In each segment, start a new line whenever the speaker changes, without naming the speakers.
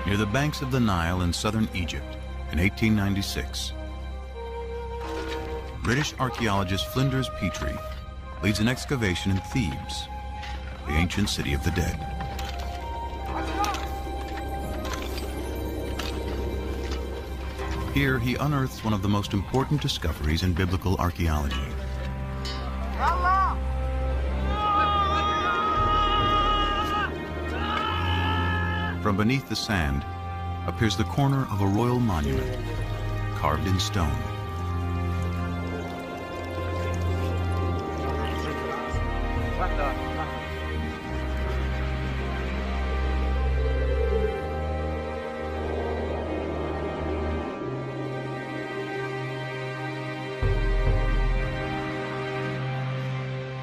near the banks of the Nile in southern Egypt in 1896. British archaeologist Flinders Petrie leads an excavation in Thebes, the ancient city of the dead. Here he unearths one of the most important discoveries in biblical archaeology. From beneath the sand appears the corner of a royal monument, carved in stone.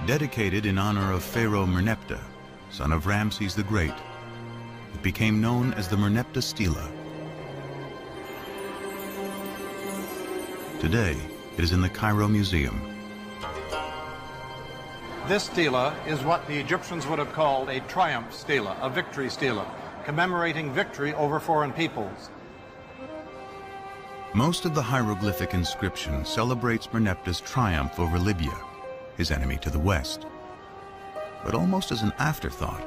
Dedicated in honor of Pharaoh Merneptah, son of Ramses the Great, it became known as the Merneptah Stela. Today, it is in the Cairo Museum.
This stela is what the Egyptians would have called a triumph stela, a victory stela, commemorating victory over foreign peoples.
Most of the hieroglyphic inscription celebrates Merneptah's triumph over Libya, his enemy to the west. But almost as an afterthought,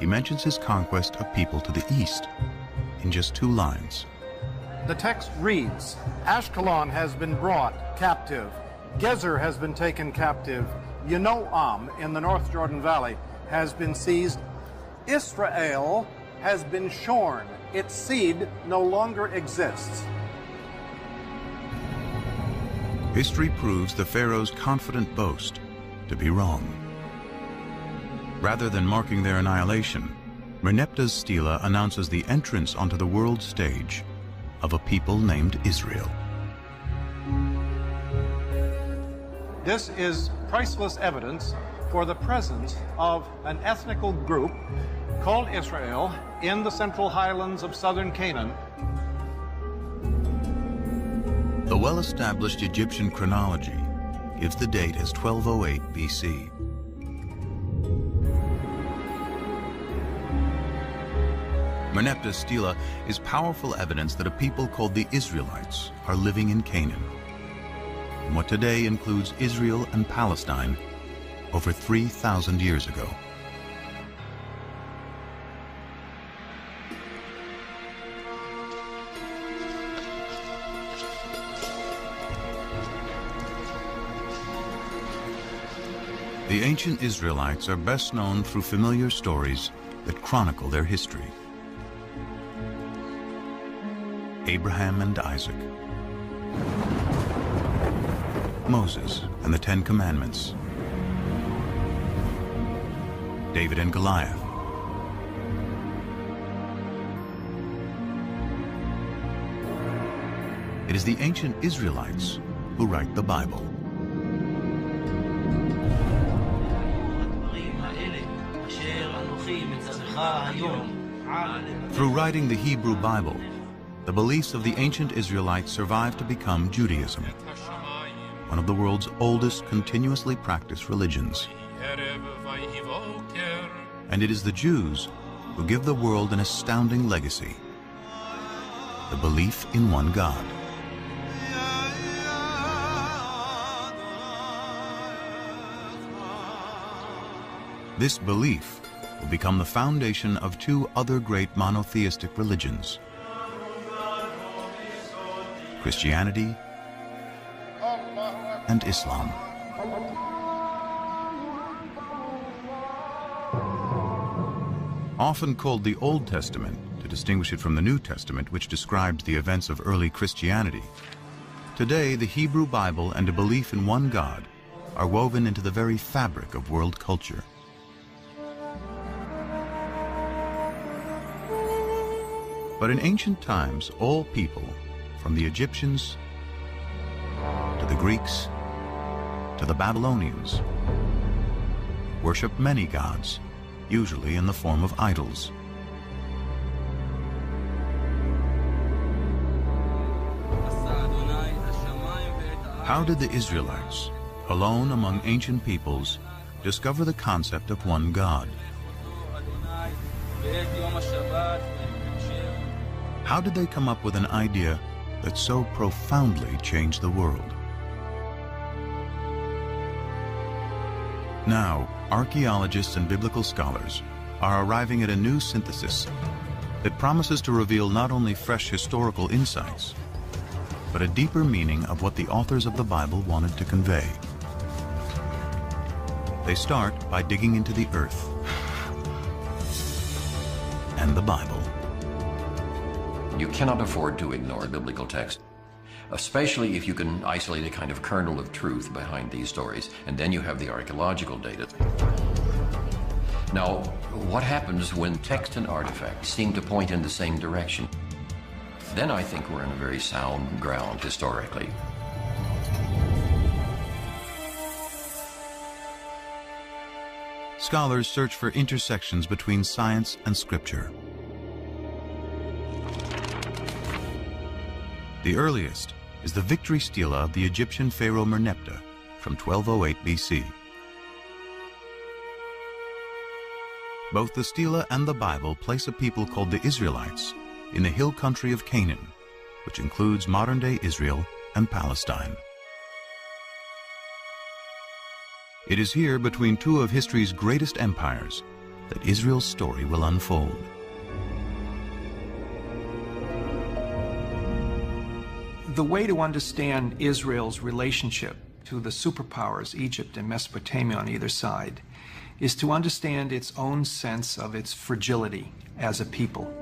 he mentions his conquest of people to the east in just 2 lines.
The text reads, Ashkelon has been brought captive, Gezer has been taken captive, Yanoam in the North Jordan Valley has been seized, Israel has been shorn, its seed no longer exists.
History proves the pharaoh's confident boast to be wrong. Rather than marking their annihilation, Merneptah's stela announces the entrance onto the world stage of a people named Israel.
This is priceless evidence for the presence of an ethnical group called Israel in the central highlands of southern Canaan.
The well-established Egyptian chronology gives the date as 1208 BC. Merneptah's stela is powerful evidence that a people called the Israelites are living in Canaan, in what today includes Israel and Palestine, over 3,000 years ago. The ancient Israelites are best known through familiar stories that chronicle their history. Abraham and Isaac, Moses and the 10 Commandments, David and Goliath, it is the ancient Israelites who write the Bible. Through writing the Hebrew Bible, the beliefs of the ancient Israelites survived to become Judaism, one of the world's oldest continuously practiced religions. And it is the Jews who give the world an astounding legacy: the belief in one God. This belief will become the foundation of 2 other great monotheistic religions: Christianity and Islam. Often called the Old Testament to distinguish it from the New Testament, which describes the events of early Christianity, today the Hebrew Bible and a belief in one God are woven into the very fabric of world culture. But in ancient times, all people, from the Egyptians to the Greeks to the Babylonians, worshiped many gods, usually in the form of idols. How did the Israelites, alone among ancient peoples, discover the concept of one God? How did they come up with an idea that so profoundly changed the world? Now, archaeologists and biblical scholars are arriving at a new synthesis that promises to reveal not only fresh historical insights, but a deeper meaning of what the authors of the Bible wanted to convey. They start by digging into the earth and the Bible.
You cannot afford to ignore biblical text, especially if you can isolate a kind of kernel of truth behind these stories, and then you have the archaeological data. Now, what happens when text and artifacts seem to point in the same direction? Then I think we're in a very sound ground historically.
Scholars search for intersections between science and scripture. The earliest is the victory stela of the Egyptian pharaoh Merneptah from 1208 BC. Both the stela and the Bible place a people called the Israelites in the hill country of Canaan, which includes modern-day Israel and Palestine. It is here, between two of history's greatest empires, that Israel's story will unfold.
The way to understand Israel's relationship to the superpowers, Egypt and Mesopotamia on either side, is to understand its own sense of its fragility as a people.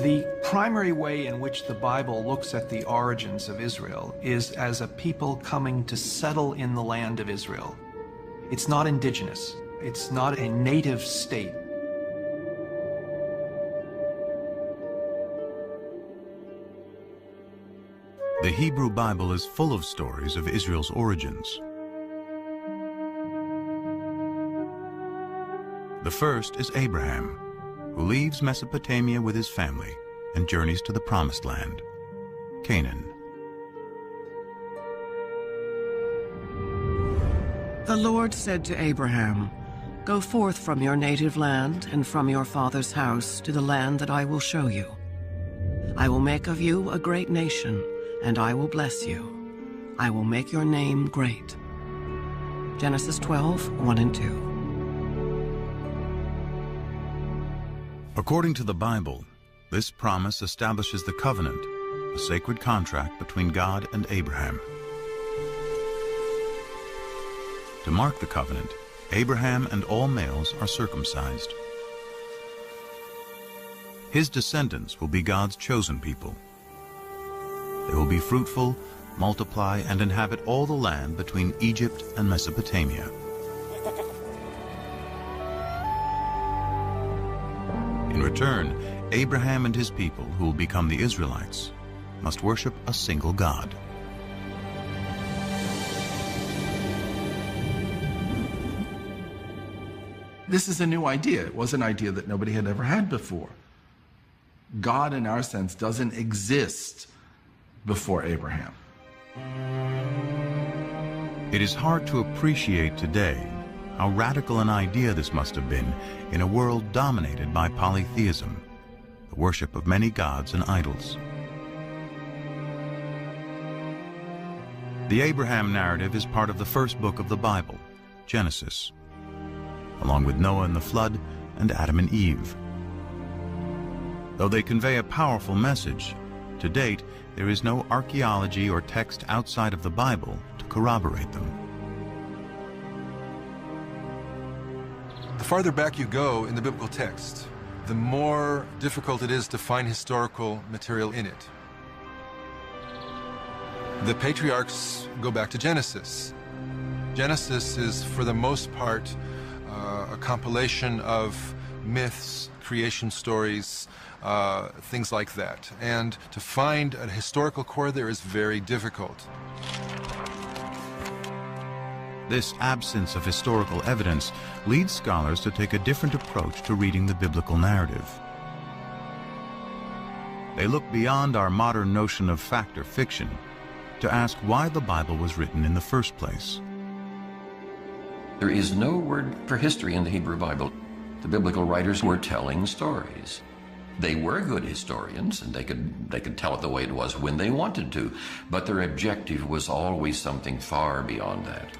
The primary way in which the Bible looks at the origins of Israel is as a people coming to settle in the land of Israel. It's not indigenous. It's not a native state.
The Hebrew Bible is full of stories of Israel's origins. The first is Abraham, who leaves Mesopotamia with his family and journeys to the Promised Land, Canaan.
The Lord said to Abraham, "Go forth from your native land and from your father's house to the land that I will show you. I will make of you a great nation, and I will bless you. I will make your name great." Genesis 12:1 and 2.
According to the Bible, this promise establishes the covenant, a sacred contract between God and Abraham. To mark the covenant, Abraham and all males are circumcised. His descendants will be God's chosen people. They will be fruitful, multiply, and inhabit all the land between Egypt and Mesopotamia. In return, Abraham and his people, who will become the Israelites, must worship a single God.
This is a new idea. It was an idea that nobody had ever had before. God, in our sense, doesn't exist before Abraham.
It is hard to appreciate today how radical an idea this must have been in a world dominated by polytheism, the worship of many gods and idols. The Abraham narrative is part of the first book of the Bible, Genesis, along with Noah and the flood and Adam and Eve. Though they convey a powerful message, to date, there is no archaeology or text outside of the Bible to corroborate them.
The farther back you go in the biblical text, the more difficult it is to find historical material in it. The patriarchs go back to Genesis. Genesis is, for the most part, a compilation of myths, creation stories, things like that. And to find a historical core there is very difficult.
This absence of historical evidence leads scholars to take a different approach to reading the biblical narrative. They look beyond our modern notion of fact or fiction to ask why the Bible was written in the first place.
There is no word for history in the Hebrew Bible. The biblical writers were telling stories. They were good historians, and they could tell it the way it was when they wanted to, but their objective was always something far beyond that.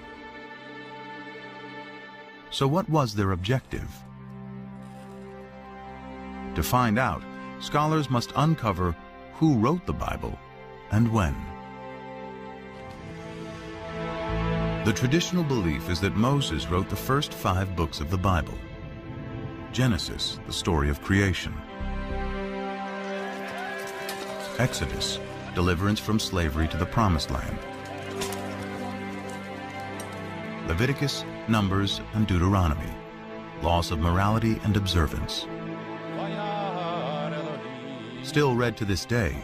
So what was their objective? To find out, scholars must uncover who wrote the Bible and when. The traditional belief is that Moses wrote the first 5 books of the Bible. Genesis, the story of creation. Exodus, deliverance from slavery to the Promised Land. Leviticus, Numbers, and Deuteronomy, laws of morality and observance. Still read to this day,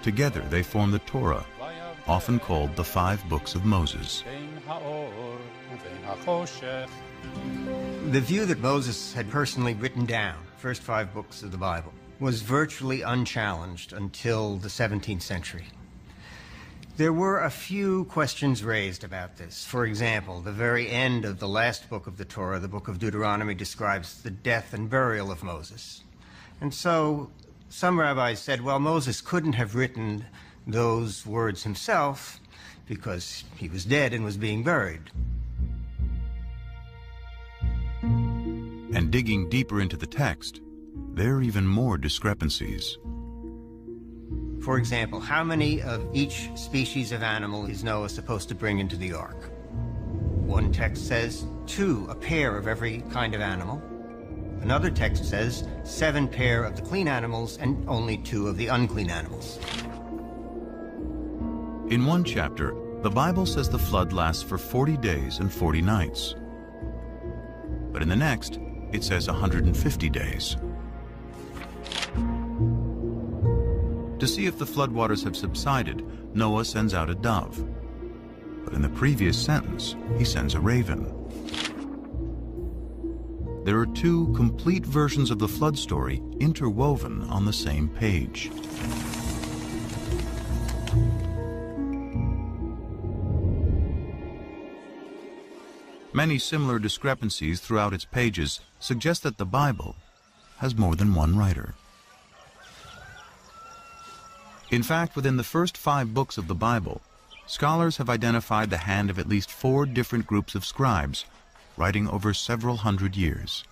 together they form the Torah, often called the 5 books of Moses.
The view that Moses had personally written down the first 5 books of the Bible was virtually unchallenged until the 17th century. There were a few questions raised about this. For example, the very end of the last book of the Torah, the book of Deuteronomy, describes the death and burial of Moses. And so some rabbis said, well, Moses couldn't have written those words himself because he was dead and was being buried.
And digging deeper into the text, there are even more discrepancies.
For example, how many of each species of animal is Noah supposed to bring into the ark? One text says 2, a pair of every kind of animal. Another text says 7 pair of the clean animals and only 2 of the unclean animals.
In one chapter, the Bible says the flood lasts for 40 days and 40 nights. But in the next, it says 150 days. To see if the floodwaters have subsided, Noah sends out a dove. But in the previous sentence, he sends a raven. There are 2 complete versions of the flood story interwoven on the same page. Many similar discrepancies throughout its pages suggest that the Bible has more than one writer. In fact, within the first 5 books of the Bible, scholars have identified the hand of at least 4 different groups of scribes, writing over several hundred years.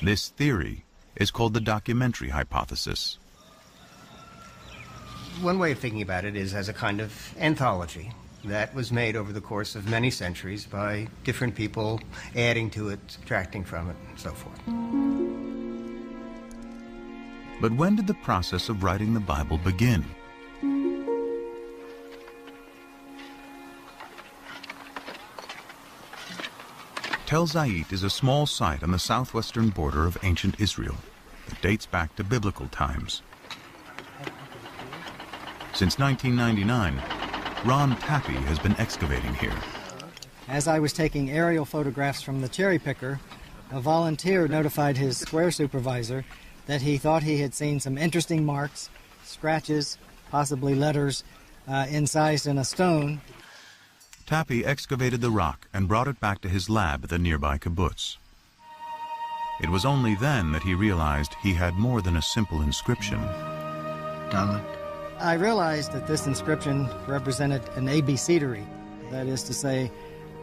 This theory is called the documentary hypothesis.
One way of thinking about it is as a kind of anthology that was made over the course of many centuries by different people, adding to it, subtracting from it, and so forth.
But when did the process of writing the Bible begin? Tel Zayit is a small site on the southwestern border of ancient Israel that dates back to biblical times. Since 1999, Ron Tappy has been excavating here.
As I was taking aerial photographs from the cherry picker, a volunteer notified his square supervisor that he thought he had seen some interesting marks, scratches, possibly letters incised in a stone.
Tappy excavated the rock and brought it back to his lab at the nearby kibbutz. It was only then that he realized he had more than a simple inscription.
Dalet. I realized that this inscription represented an abecedery, that is to say,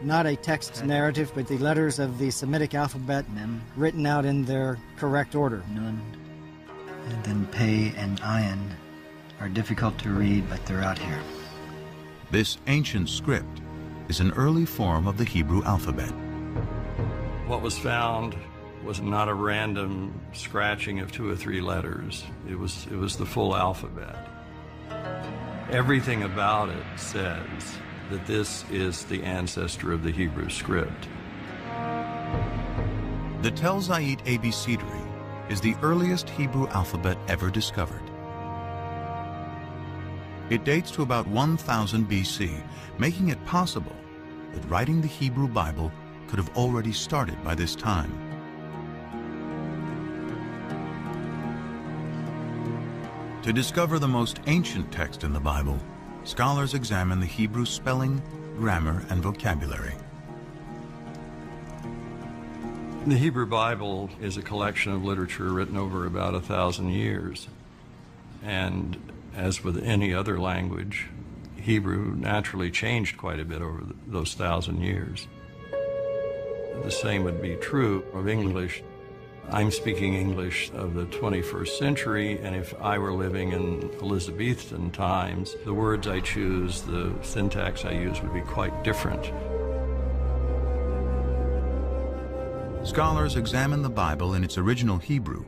not a text narrative, but the letters of the Semitic alphabet written out in their correct order.
Nun and then Pei and Ayin are difficult to read, but they're out here.
This ancient script is an early form of the Hebrew alphabet.
What was found was not a random scratching of 2 or 3 letters. It was the full alphabet. Everything about it says that this is the ancestor of the Hebrew script.
The Tel Zayit abecedery is the earliest Hebrew alphabet ever discovered. It dates to about 1000 BC, making it possible that writing the Hebrew Bible could have already started by this time. To discover the most ancient text in the Bible, scholars examine the Hebrew spelling, grammar, and vocabulary.
The Hebrew Bible is a collection of literature written over about 1,000 years. And as with any other language, Hebrew naturally changed quite a bit over those 1,000 years. The same would be true of English. I'm speaking English of the 21st century, and if I were living in Elizabethan times, the words I choose, the syntax I use would be quite different.
Scholars examine the Bible in its original Hebrew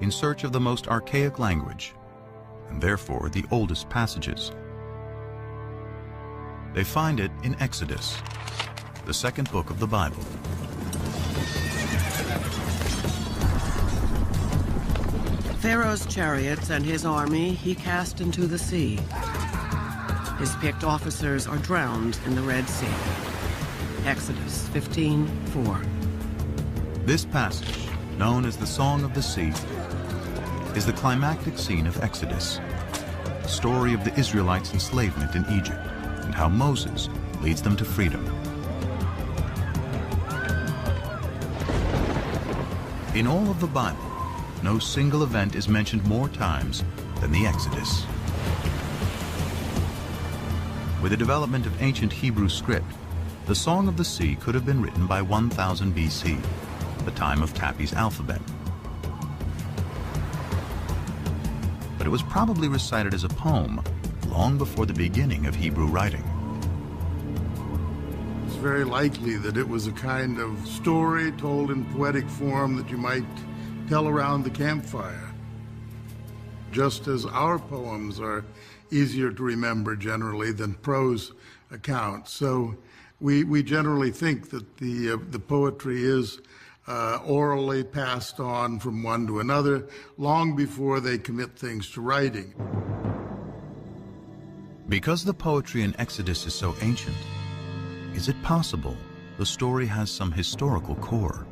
in search of the most archaic language, and therefore the oldest passages. They find it in Exodus, the second book of the Bible.
Pharaoh's chariots and his army he cast into the sea. His picked officers are drowned in the Red Sea. Exodus 15:4.
This passage, known as the Song of the Sea, is the climactic scene of Exodus, the story of the Israelites' enslavement in Egypt and how Moses leads them to freedom. In all of the Bible, no single event is mentioned more times than the Exodus. With the development of ancient Hebrew script, the Song of the Sea could have been written by 1000 BC, the time of Tapi's alphabet. But it was probably recited as a poem long before the beginning of Hebrew writing.
It's very likely that it was a kind of story told in poetic form that you might tell around the campfire. Just as our poems are easier to remember generally than prose accounts. So we generally think that the poetry is orally passed on from one to another long before they commit things to writing.
Because the poetry in Exodus is so ancient, is it possible the story has some historical core?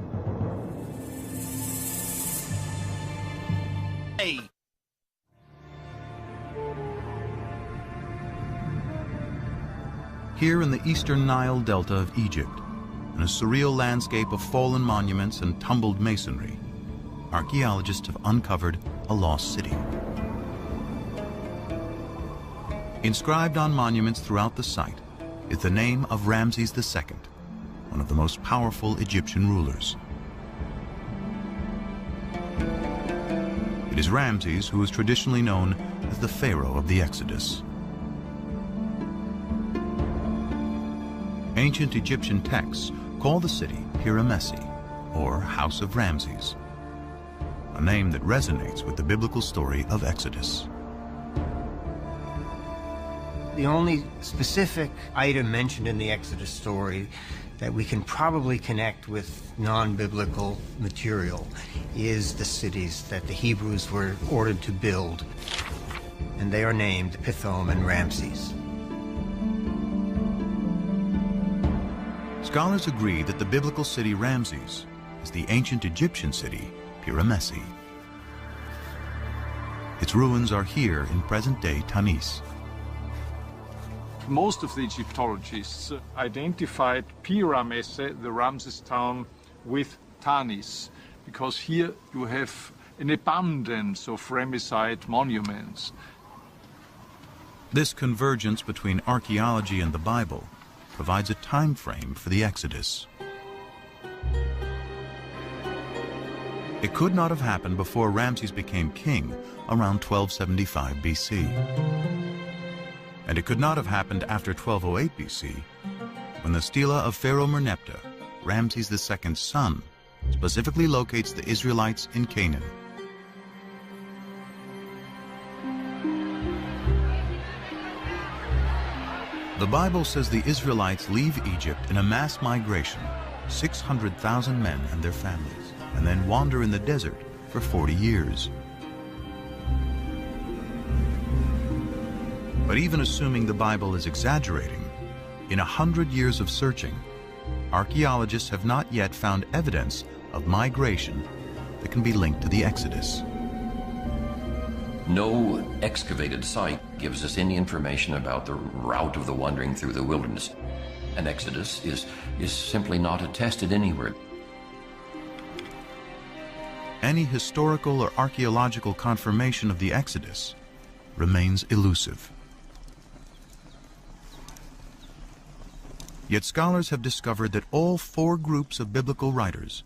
Here in the eastern Nile Delta of Egypt, in a surreal landscape of fallen monuments and tumbled masonry, archaeologists have uncovered a lost city. Inscribed on monuments throughout the site is the name of Ramses II, one of the most powerful Egyptian rulers. It is Ramses who is traditionally known as the Pharaoh of the Exodus. Ancient Egyptian texts call the city Piramesi, or House of Ramses, a name that resonates with the biblical story of Exodus.
The only specific item mentioned in the Exodus story that we can probably connect with non-biblical material is the cities that the Hebrews were ordered to build, and they are named Pithom and Ramses.
Scholars agree that the biblical city Ramses is the ancient Egyptian city Piramesi. Its ruins are here in present-day Tanis.
Most of the Egyptologists identified Pi-Ramesse, the Ramses town, with Tanis, because here you have an abundance of Ramesside monuments.
This convergence between archaeology and the Bible provides a time frame for the Exodus. It could not have happened before Ramses became king around 1275 BC. And it could not have happened after 1208 BC, when the stela of Pharaoh Merneptah, Ramses II's son, specifically locates the Israelites in Canaan. The Bible says the Israelites leave Egypt in a mass migration, 600,000 men and their families, and then wander in the desert for 40 years. But even assuming the Bible is exaggerating, in 100 years of searching, archaeologists have not yet found evidence of migration that can be linked to the Exodus.
No excavated site gives us any information about the route of the wandering through the wilderness. An exodus is simply not attested anywhere.
any historical or archaeological confirmation of the Exodus remains elusive. Yet scholars have discovered that all 4 groups of biblical writers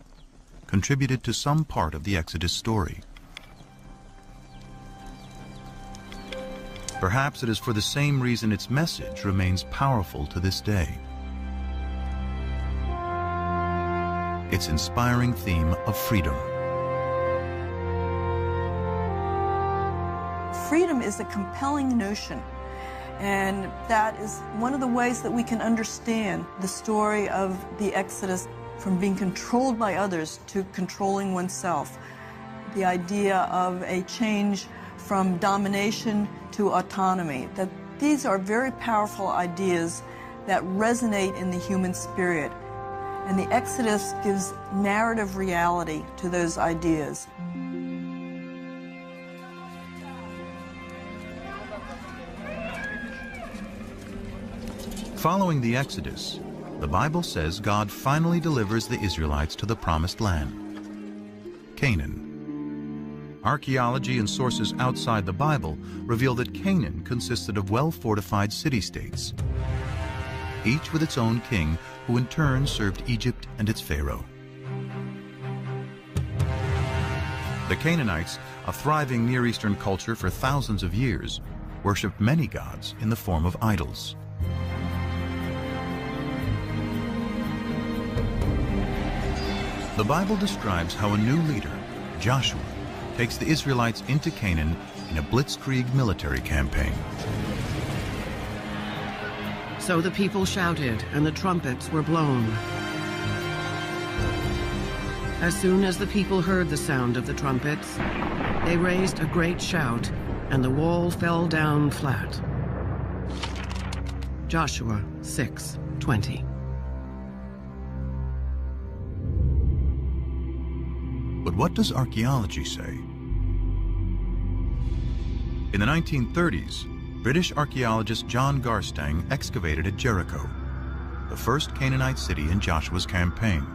contributed to some part of the Exodus story. Perhaps it is for the same reason its message remains powerful to this day. Its inspiring theme of freedom.
Freedom is a compelling notion, and that is one of the ways that we can understand the story of the Exodus, from being controlled by others to controlling oneself. The idea of a change from domination to autonomy, that these are very powerful ideas that resonate in the human spirit. And the Exodus gives narrative reality to those ideas.
Following the Exodus, the Bible says God finally delivers the Israelites to the Promised Land, Canaan. Archaeology and sources outside the Bible reveal that Canaan consisted of well-fortified city-states, each with its own king, who in turn served Egypt and its pharaoh. The Canaanites, a thriving Near Eastern culture for thousands of years, worshipped many gods in the form of idols. The Bible describes how a new leader, Joshua, takes the Israelites into Canaan in a blitzkrieg military campaign.
So the people shouted, and the trumpets were blown. As soon as the people heard the sound of the trumpets, they raised a great shout, and the wall fell down flat. Joshua 6:20.
But what does archaeology say? In the 1930s, British archaeologist John Garstang excavated at Jericho, the first Canaanite city in Joshua's campaign.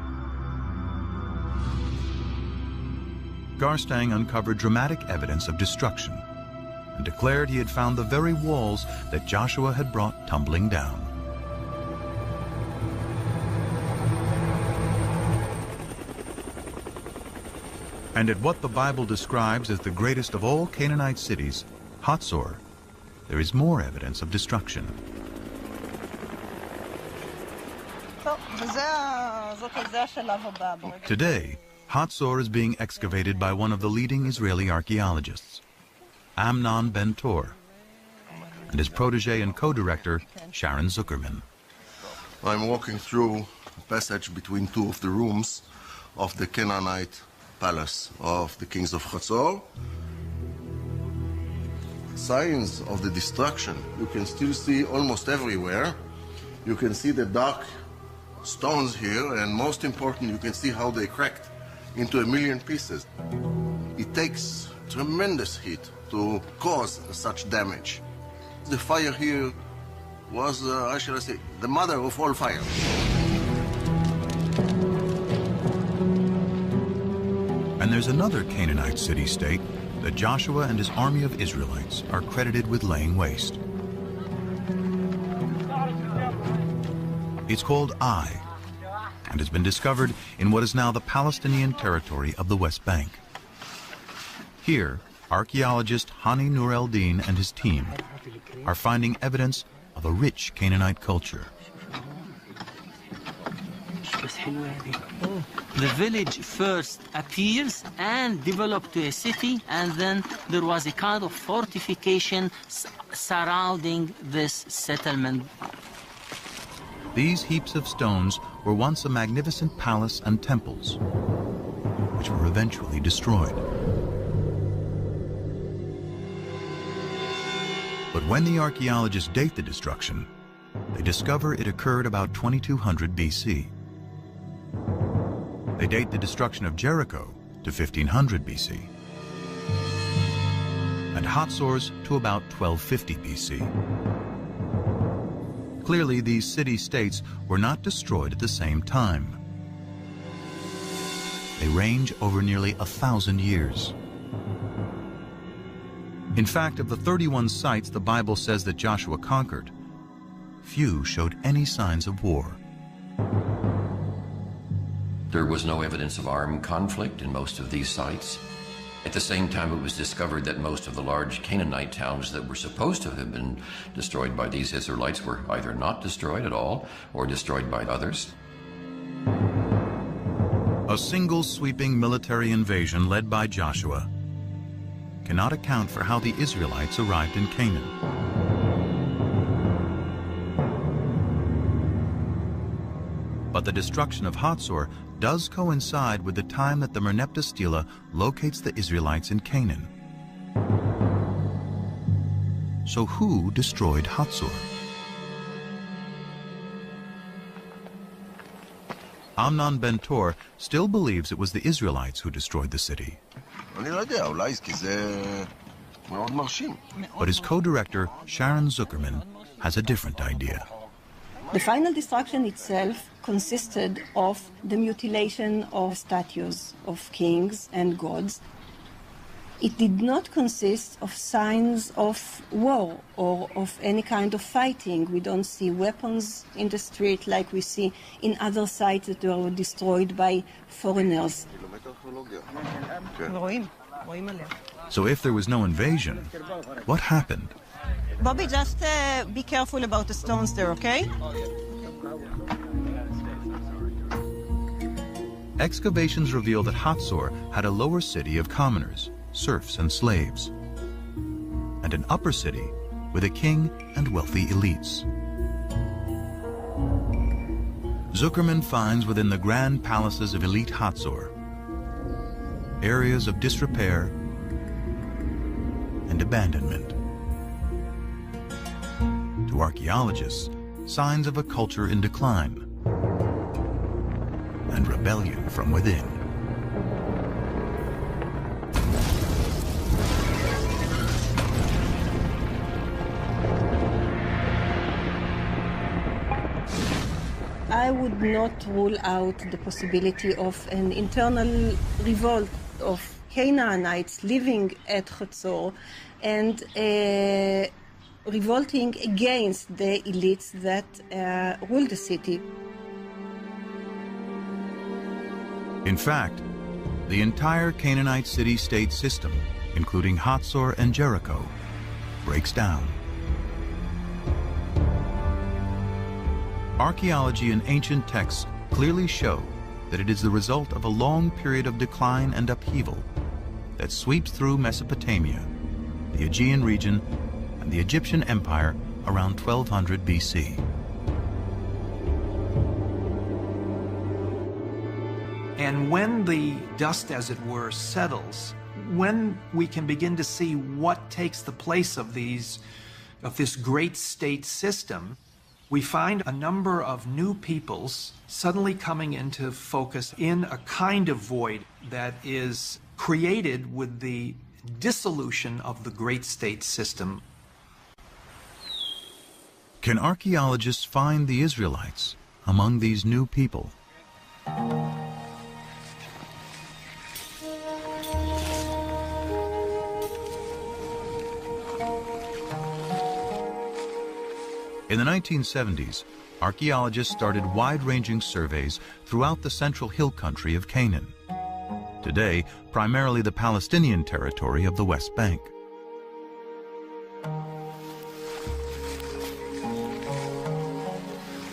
Garstang uncovered dramatic evidence of destruction and declared he had found the very walls that Joshua had brought tumbling down. And at what the Bible describes as the greatest of all Canaanite cities, Hatzor, there is more evidence of destruction. Today, Hatzor is being excavated by one of the leading Israeli archaeologists, Amnon Ben-Tor, and his protege and co-director, Sharon Zuckerman.
I'm walking through a passage between 2 of the rooms of the Canaanite palace of the kings of Hatzor. Signs of the destruction you can still see almost everywhere. You can see the dark stones here, and most important, you can see how they cracked into a million pieces. It takes tremendous heat to cause such damage. The fire here was, how shall I say, the mother of all fire.
And there's another Canaanite city-state that Joshua and his army of Israelites are credited with laying waste. It's called Ai, and has been discovered in what is now the Palestinian territory of the West Bank. Here, archaeologist Hani Nur el-Din and his team are finding evidence of a rich Canaanite culture.
The village first appears and developed to a city, and then there was a kind of fortification surrounding this settlement.
These heaps of stones were once a magnificent palace and temples, which were eventually destroyed. But when the archaeologists date the destruction, they discover it occurred about 2200 BC. They date the destruction of Jericho to 1500 BC, and Hatzor's to about 1250 BC. Clearly, these city-states were not destroyed at the same time. They range over nearly 1,000 years. In fact, of the 31 sites the Bible says that Joshua conquered, few showed any signs of war.
There was no evidence of armed conflict in most of these sites. At the same time, it was discovered that most of the large Canaanite towns that were supposed to have been destroyed by these Israelites were either not destroyed at all or destroyed by others.
A single sweeping military invasion led by Joshua cannot account for how the Israelites arrived in Canaan. But the destruction of Hatzor does coincide with the time that the Merneptah Stela locates the Israelites in Canaan. So who destroyed Hatzor? Amnon Ben-Tor still believes it was the Israelites who destroyed the city. But his co-director, Sharon Zuckerman, has a different idea.
The final destruction itself consisted of the mutilation of statues of kings and gods. It did not consist of signs of war or of any kind of fighting. We don't see weapons in the street like we see in other sites that were destroyed by foreigners.
So if there was no invasion, what happened?
Bobby, just be careful about the stones there, okay?
Excavations reveal that Hatzor had a lower city of commoners, serfs and slaves, and an upper city with a king and wealthy elites. Zuckerman finds within the grand palaces of elite Hatzor areas of disrepair and abandonment. To archaeologists, signs of a culture in decline and rebellion from within.
I would not rule out the possibility of an internal revolt of Canaanites living at Hatzor and revolting against the elites that ruled the city.
In fact, the entire Canaanite city-state system, including Hatzor and Jericho, breaks down. Archaeology and ancient texts clearly show that it is the result of a long period of decline and upheaval that sweeps through Mesopotamia, the Aegean region, and the Egyptian Empire around 1200 BC.
And when the dust, as it were, settles, when we can begin to see what takes the place of this great state system, we find a number of new peoples suddenly coming into focus in a kind of void that is created with the dissolution of the great state system.
Can archaeologists find the Israelites among these new people? In the 1970s, archaeologists started wide-ranging surveys throughout the central hill country of Canaan. Today, primarily the Palestinian territory of the West Bank.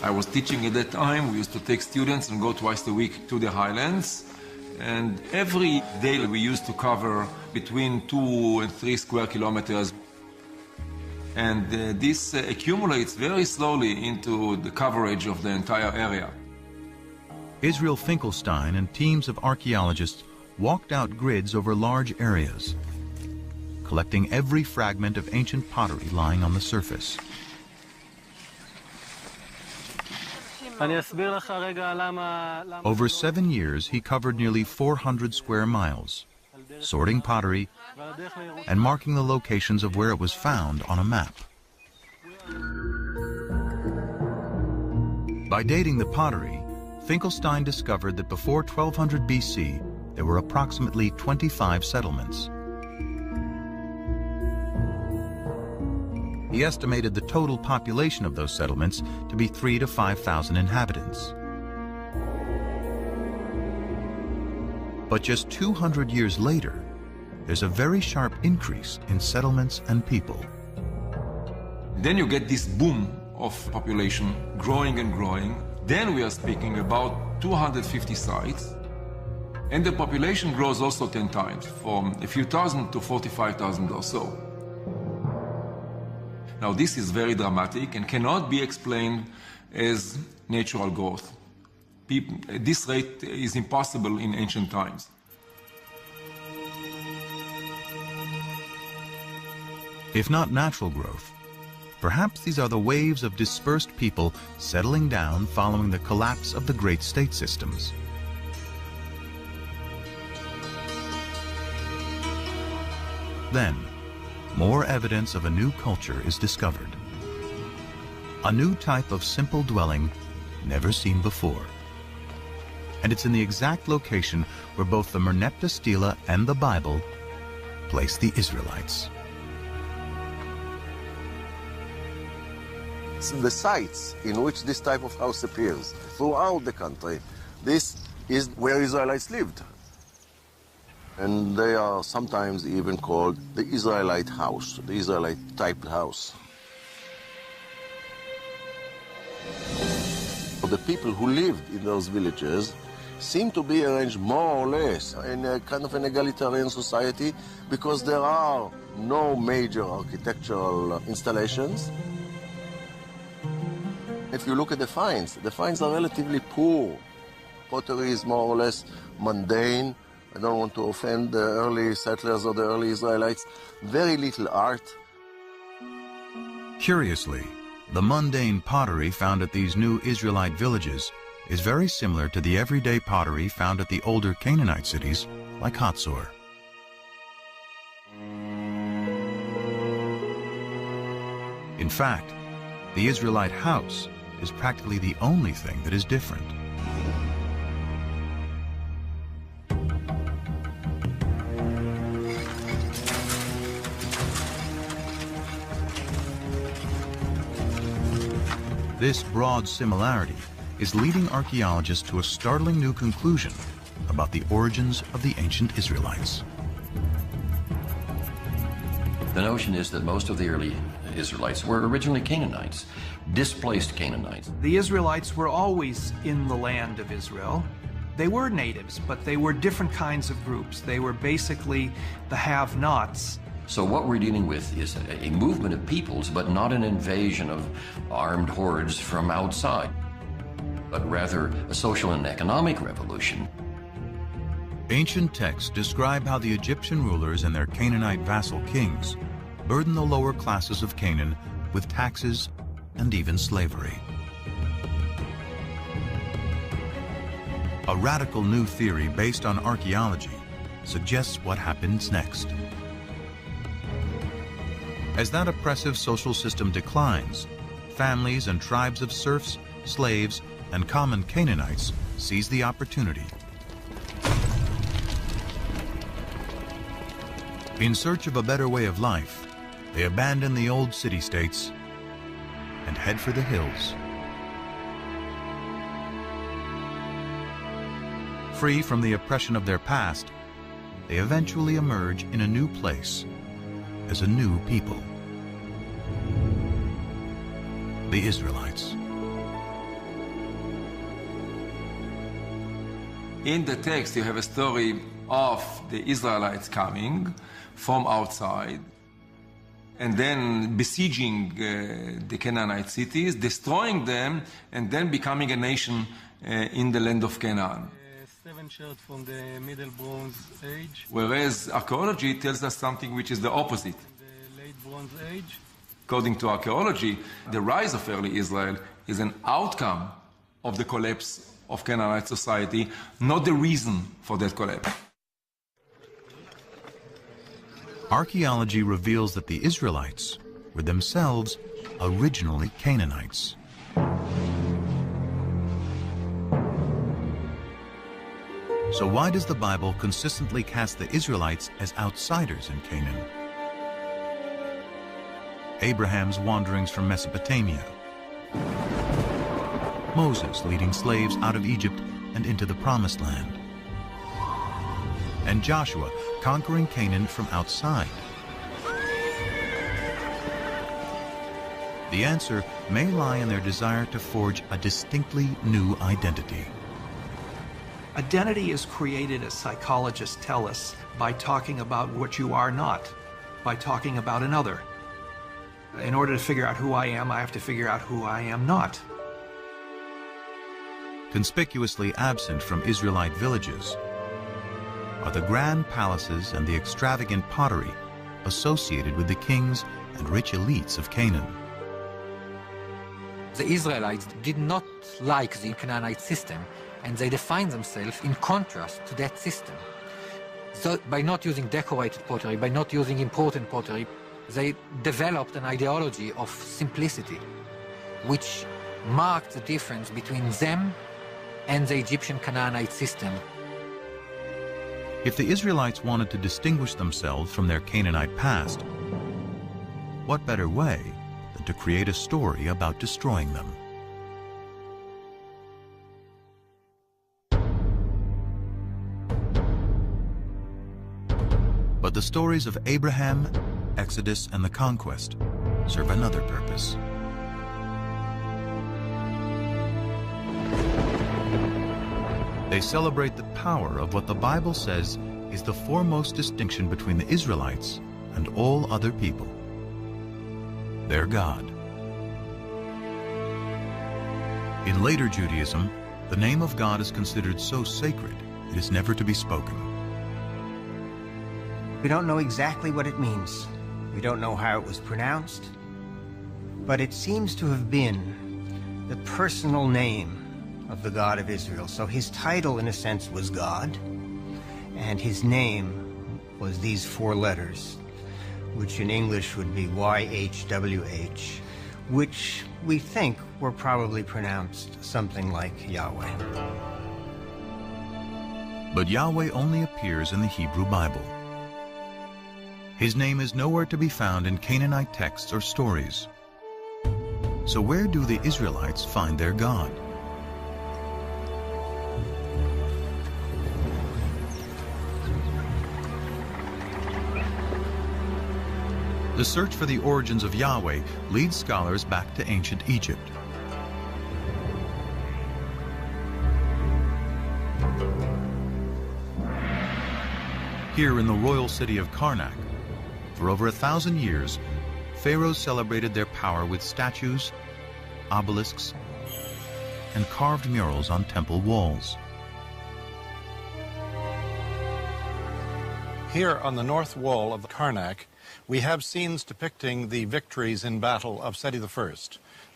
I was teaching at that time. We used to take students and go twice a week to the highlands. And every day we used to cover between 2 and 3 square kilometers. And this accumulates very slowly into the coverage of the entire area.
Israel Finkelstein and teams of archaeologists walked out grids over large areas, collecting every fragment of ancient pottery lying on the surface. Over 7 years, he covered nearly 400 square miles, sorting pottery and marking the locations of where it was found on a map. By dating the pottery, Finkelstein discovered that before 1200 BC, there were approximately 25 settlements. He estimated the total population of those settlements to be 3,000 to 5,000 inhabitants. But just 200 years later, there's a very sharp increase in settlements and people.
Then you get this boom of population growing and growing. Then we are speaking about 250 sites. And the population grows also 10 times, from a few thousand to 45,000 or so. Now this is very dramatic and cannot be explained as natural growth. This rate is impossible in ancient times.
If not natural growth, perhaps these are the waves of dispersed people settling down following the collapse of the great state systems. Then, more evidence of a new culture is discovered. A new type of simple dwelling never seen before. And it's in the exact location where both the Merneptah Stela and the Bible place the Israelites.
The sites in which this type of house appears throughout the country, this is where Israelites lived. And they are sometimes even called the Israelite house, the Israelite type house. The people who lived in those villages seem to be arranged more or less in a kind of an egalitarian society because there are no major architectural installations. If you look at the finds are relatively poor. Pottery is more or less mundane. I don't want to offend the early settlers or the early Israelites. Very little art.
Curiously, the mundane pottery found at these new Israelite villages is very similar to the everyday pottery found at the older Canaanite cities like Hatzor. In fact, the Israelite house is practically the only thing that is different. This broad similarity is leading archaeologists to a startling new conclusion about the origins of the ancient Israelites.
The notion is that most of the early Israelites were originally Canaanites, displaced Canaanites.
The Israelites were always in the land of Israel. They were natives, but they were different kinds of groups. They were basically the have-nots.
So what we're dealing with is a movement of peoples, but not an invasion of armed hordes from outside, but rather a social and economic revolution.
Ancient texts describe how the Egyptian rulers and their Canaanite vassal kings burdened the lower classes of Canaan with taxes and even slavery. A radical new theory based on archaeology suggests what happens next. As that oppressive social system declines, families and tribes of serfs, slaves, and common Canaanites seize the opportunity. In search of a better way of life, they abandon the old city-states and head for the hills. Free from the oppression of their past, they eventually emerge in a new place as a new people. The Israelites.
In the text, you have a story of the Israelites coming from outside and then besieging the Canaanite cities, destroying them, and then becoming a nation in the land of Canaan.
7 shards from the Middle Bronze Age.
Whereas archaeology tells us something which is the opposite.
The Late Bronze Age.
According to archaeology, the rise of early Israel is an outcome of the collapse of Canaanite society, not the reason for that collapse.
Archaeology reveals that the Israelites were themselves originally Canaanites. So why does the Bible consistently cast the Israelites as outsiders in Canaan? Abraham's wanderings from Mesopotamia, Moses leading slaves out of Egypt and into the Promised Land, and Joshua conquering Canaan from outside. The answer may lie in their desire to forge a distinctly new identity.
Identity is created, as psychologists tell us, by talking about what you are not, by talking about another. In order to figure out who I am, I have to figure out who I am not.
Conspicuously absent from Israelite villages are the grand palaces and the extravagant pottery associated with the kings and rich elites of Canaan.
The Israelites did not like the Canaanite system, and they defined themselves in contrast to that system. So by not using decorated pottery, by not using important pottery, they developed an ideology of simplicity, which marked the difference between them and the Egyptian Canaanite system.
If the Israelites wanted to distinguish themselves from their Canaanite past, what better way than to create a story about destroying them? But the stories of Abraham, Exodus, and the conquest serve another purpose. They celebrate the power of what the Bible says is the foremost distinction between the Israelites and all other people: their God. In later Judaism, the name of God is considered so sacred it is never to be spoken.
We don't know exactly what it means. We don't know how it was pronounced, but it seems to have been the personal name of the God of Israel. So his title, in a sense, was God, and his name was these four letters, which in English would be YHWH, which we think were probably pronounced something like Yahweh.
But Yahweh only appears in the Hebrew Bible. His name is nowhere to be found in Canaanite texts or stories. So where do the Israelites find their God? The search for the origins of Yahweh leads scholars back to ancient Egypt. Here in the royal city of Karnak, for over 1,000 years, pharaohs celebrated their power with statues, obelisks, and carved murals on temple walls.
Here on the north wall of Karnak, we have scenes depicting the victories in battle of Seti I,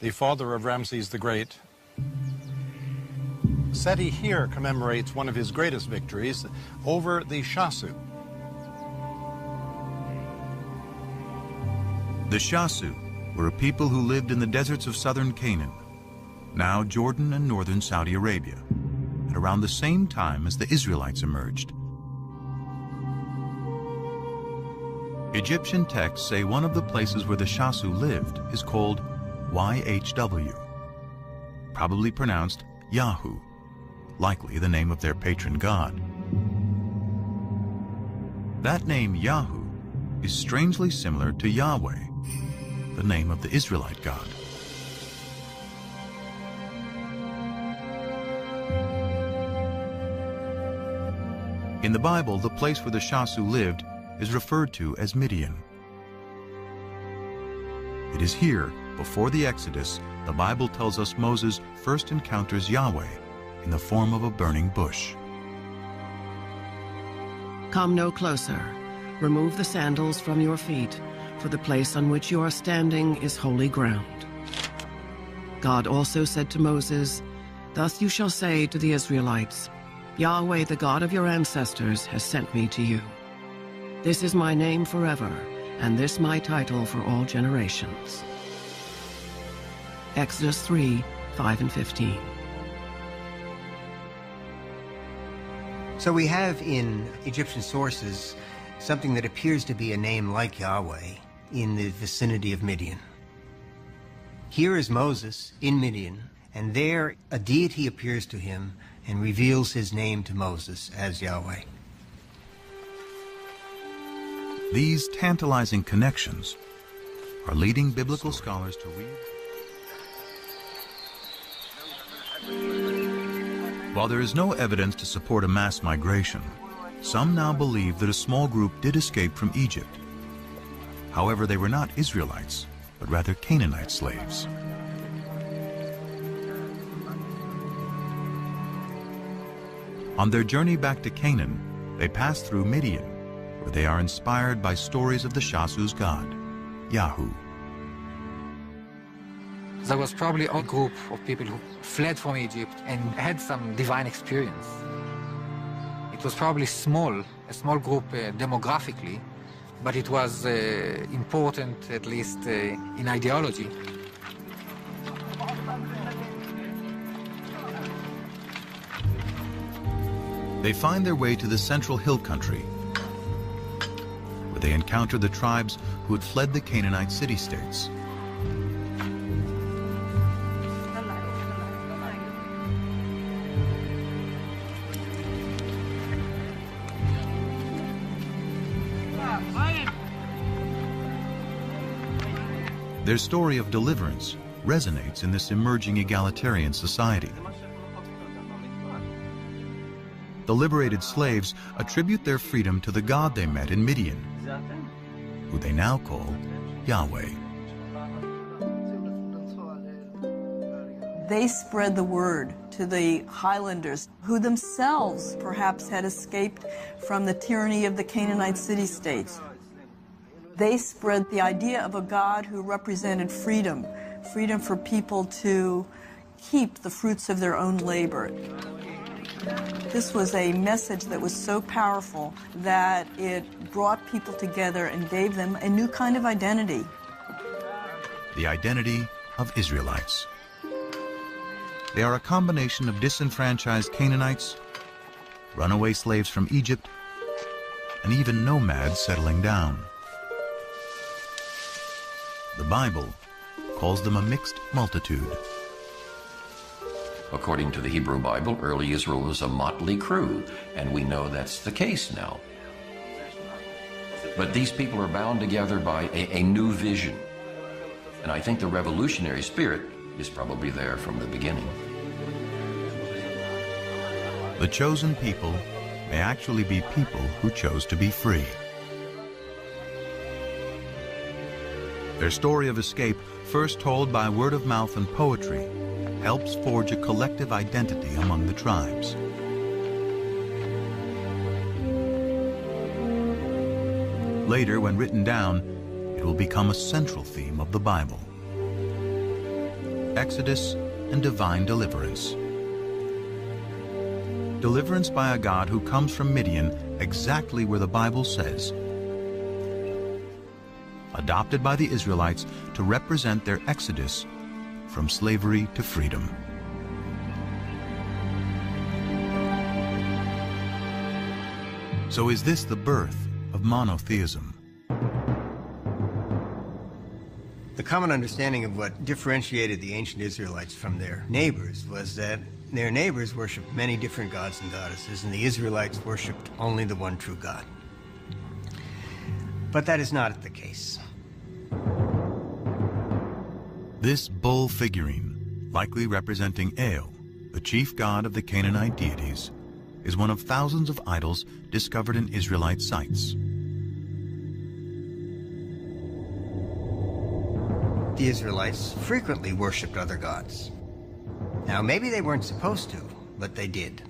the father of Ramses the Great. Seti here commemorates one of his greatest victories over the Shasu.
The Shasu were a people who lived in the deserts of southern Canaan, now Jordan and northern Saudi Arabia, at around the same time as the Israelites emerged. Egyptian texts say one of the places where the Shasu lived is called YHW, probably pronounced Yahu, likely the name of their patron god. That name Yahu is strangely similar to Yahweh, the name of the Israelite God. In the Bible, the place where the Shasu lived is referred to as Midian. It is here, before the Exodus, the Bible tells us Moses first encounters Yahweh in the form of a burning bush.
Come no closer. Remove the sandals from your feet, for the place on which you are standing is holy ground. God also said to Moses, "Thus you shall say to the Israelites, Yahweh, the God of your ancestors, has sent me to you. This is my name forever, and this my title for all generations." Exodus 3, 5 and 15.
So we have in Egyptian sources something that appears to be a name like Yahweh in the vicinity of Midian. Here is Moses in Midian, and there a deity appears to him and reveals his name to Moses as Yahweh.
These tantalizing connections are leading biblical scholars to read. While there is no evidence to support a mass migration, some now believe that a small group did escape from Egypt. However, they were not Israelites, but rather Canaanite slaves. On their journey back to Canaan, they pass through Midian, where they are inspired by stories of the Shasu's god, Yahu.
There was probably a group of people who fled from Egypt and had some divine experience. It was probably a small group demographically, but it was important, at least in ideology.
They find their way to the central hill country, where they encounter the tribes who had fled the Canaanite city-states. Their story of deliverance resonates in this emerging egalitarian society. The liberated slaves attribute their freedom to the God they met in Midian, who they now call Yahweh.
They spread the word to the highlanders, who themselves perhaps had escaped from the tyranny of the Canaanite city-states. They spread the idea of a God who represented freedom, freedom for people to keep the fruits of their own labor. This was a message that was so powerful that it brought people together and gave them a new kind of identity.
The identity of Israelites. They are a combination of disenfranchised Canaanites, runaway slaves from Egypt, and even nomads settling down. The Bible calls them a mixed multitude.
According to the Hebrew Bible, early Israel was a motley crew, and we know that's the case now. But these people are bound together by a new vision. And I think the revolutionary spirit is probably there from the beginning.
The chosen people may actually be people who chose to be free. Their story of escape, first told by word of mouth and poetry, helps forge a collective identity among the tribes. Later, when written down, it will become a central theme of the Bible. Exodus and divine deliverance. Deliverance by a God who comes from Midian, exactly where the Bible says. Adopted by the Israelites to represent their exodus from slavery to freedom. So is this the birth of monotheism?
The common understanding of what differentiated the ancient Israelites from their neighbors was that their neighbors worshipped many different gods and goddesses, and the Israelites worshipped only the one true God. But that is not the case.
This bull figurine, likely representing El, the chief god of the Canaanite deities, is one of thousands of idols discovered in Israelite sites.
The Israelites frequently worshipped other gods. Now, maybe they weren't supposed to, but they did.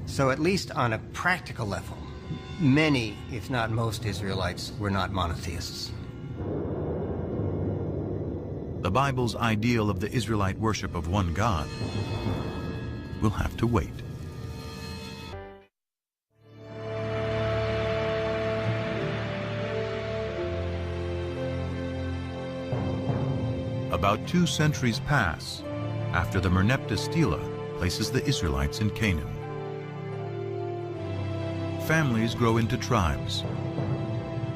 So at least on a practical level, many, if not most, Israelites were not monotheists.
The Bible's ideal of the Israelite worship of one God will have to wait. About 2 centuries pass after the Merneptah Stela places the Israelites in Canaan. families grow into tribes.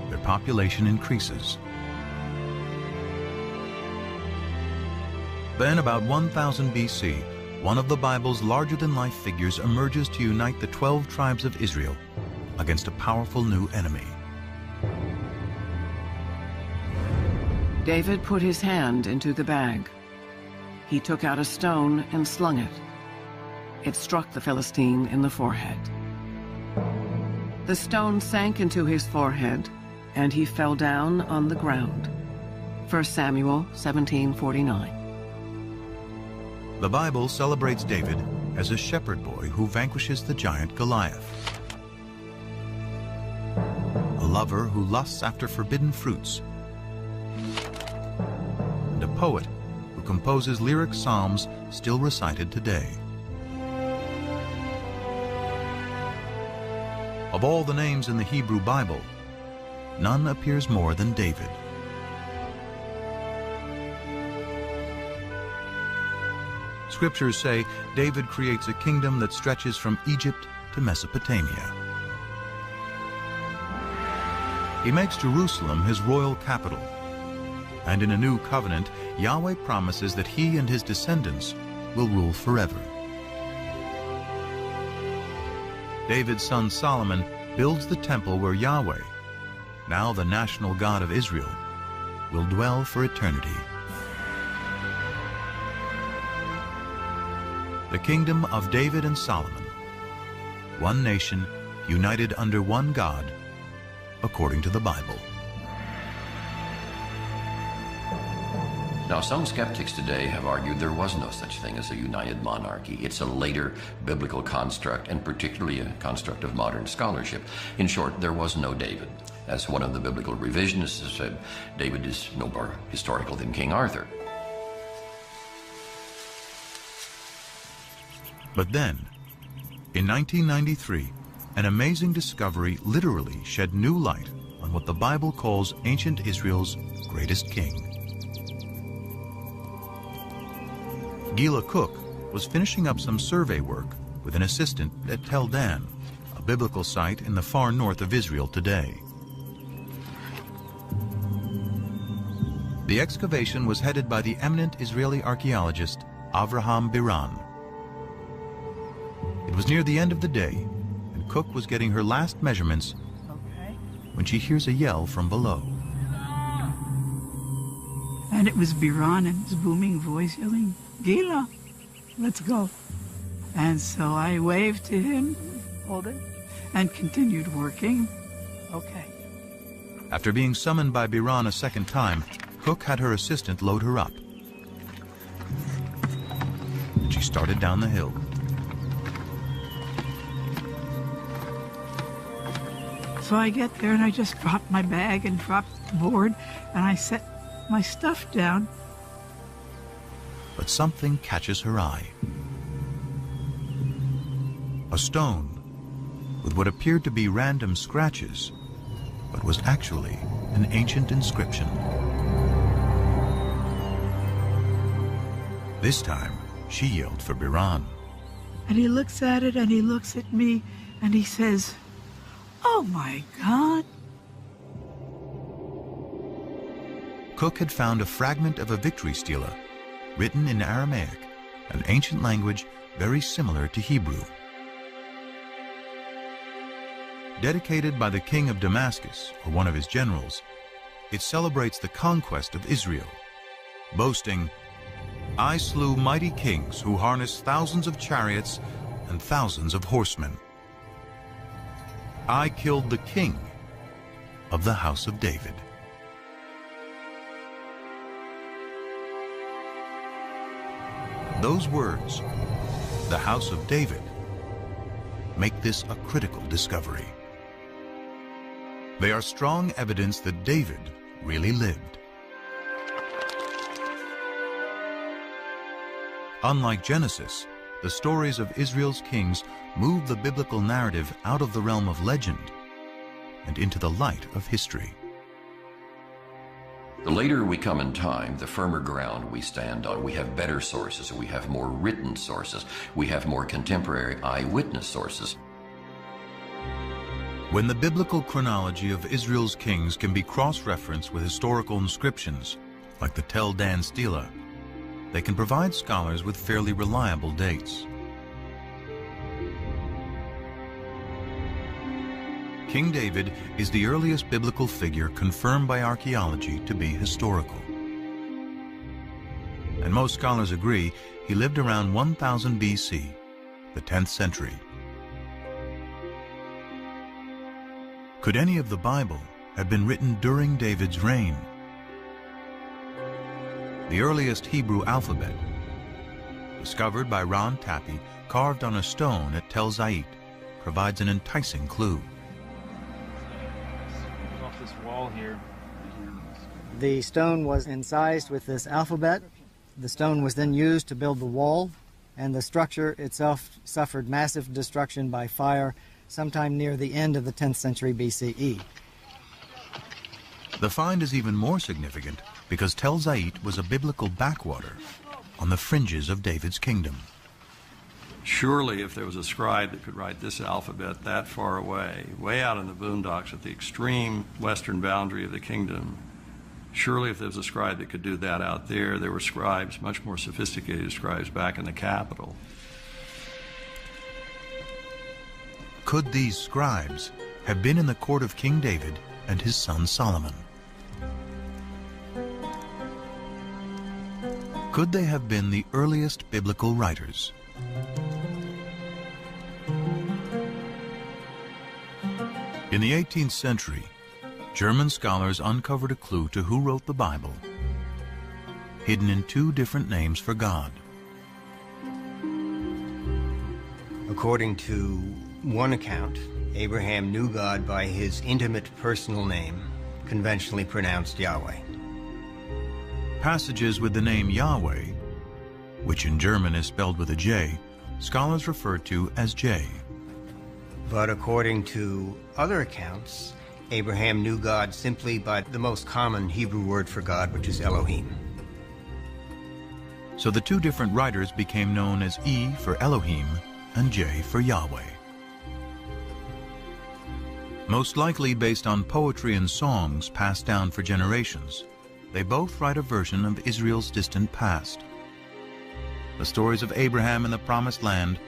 Their population increases. Then, about 1000 BC, one of the Bible's larger-than-life figures emerges to unite the 12 tribes of Israel against a powerful new enemy.
David put his hand into the bag. He took out a stone and slung it. It struck the Philistine in the forehead. The stone sank into his forehead, and he fell down on the ground. 1 Samuel 17:49.
The Bible celebrates David as a shepherd boy who vanquishes the giant Goliath, a lover who lusts after forbidden fruits, and a poet who composes lyric psalms still recited today. Of all the names in the Hebrew Bible, none appears more than David. Scriptures say David creates a kingdom that stretches from Egypt to Mesopotamia. He makes Jerusalem his royal capital, and in a new covenant, Yahweh promises that he and his descendants will rule forever. David's son Solomon builds the temple where Yahweh, now the national God of Israel, will dwell for eternity. The kingdom of David and Solomon, one nation united under one God, according to the Bible.
Now, some skeptics today have argued there was no such thing as a united monarchy. It's a later biblical construct, and particularly a construct of modern scholarship. In short, there was no David. As one of the biblical revisionists has said, David is no more historical than King Arthur.
But then, in 1993, an amazing discovery literally shed new light on what the Bible calls ancient Israel's greatest king. Gila Cook was finishing up some survey work with an assistant at Tel Dan, a biblical site in the far north of Israel today. The excavation was headed by the eminent Israeli archaeologist Avraham Biran. It was near the end of the day, and Cook was getting her last measurements when she hears a yell from below.
And it was Biran in his booming voice yelling, "Gila, let's go." And so I waved to him, hold it, and continued working. Okay.
After being summoned by Biran a second time, Cook had her assistant load her up. And she started down the hill.
So I get there and I just dropped my bag and dropped the board and I set my stuff down.
But something catches her eye. A stone with what appeared to be random scratches, but was actually an ancient inscription. This time, she yelled for Biran.
And he looks at it and he looks at me and he says, "Oh my God."
Cook had found a fragment of a victory stela, written in Aramaic, an ancient language very similar to Hebrew. Dedicated by the king of Damascus, or one of his generals, it celebrates the conquest of Israel, boasting, "I slew mighty kings who harnessed thousands of chariots and thousands of horsemen. I killed the king of the house of David." Those words, the house of David, make this a critical discovery. They are strong evidence that David really lived. Unlike Genesis, the stories of Israel's kings move the biblical narrative out of the realm of legend and into the light of history.
The later we come in time, the firmer ground we stand on. We have better sources, we have more written sources, we have more contemporary eyewitness sources.
When the biblical chronology of Israel's kings can be cross-referenced with historical inscriptions, like the Tel Dan Stela, they can provide scholars with fairly reliable dates. King David is the earliest biblical figure confirmed by archaeology to be historical. And most scholars agree he lived around 1000 BC, the 10th century. Could any of the Bible have been written during David's reign? The earliest Hebrew alphabet, discovered by Ron Tappy, carved on a stone at Tel Zait, provides an enticing clue.
Off this wall here.
The stone was incised with this alphabet. The stone was then used to build the wall, and the structure itself suffered massive destruction by fire sometime near the end of the 10th century BCE.
The find is even more significant because Tel Zait was a biblical backwater on the fringes of David's kingdom.
Surely if there was a scribe that could write this alphabet that far away, way out in the boondocks at the extreme western boundary of the kingdom, surely if there was a scribe that could do that out there, there were scribes, much more sophisticated scribes, back in the capital.
Could these scribes have been in the court of King David and his son Solomon? Could they have been the earliest biblical writers? In the 18th century, German scholars uncovered a clue to who wrote the Bible, hidden in two different names for God.
According to one account, Abraham knew God by his intimate personal name, conventionally pronounced Yahweh.
Passages with the name Yahweh, which in German is spelled with a J, scholars refer to as J.
But according to other accounts, Abraham knew God simply by the most common Hebrew word for God, which is Elohim.
So the two different writers became known as E for Elohim and J for Yahweh. Most likely based on poetry and songs passed down for generations, they both write a version of Israel's distant past. The stories of Abraham in the Promised Land,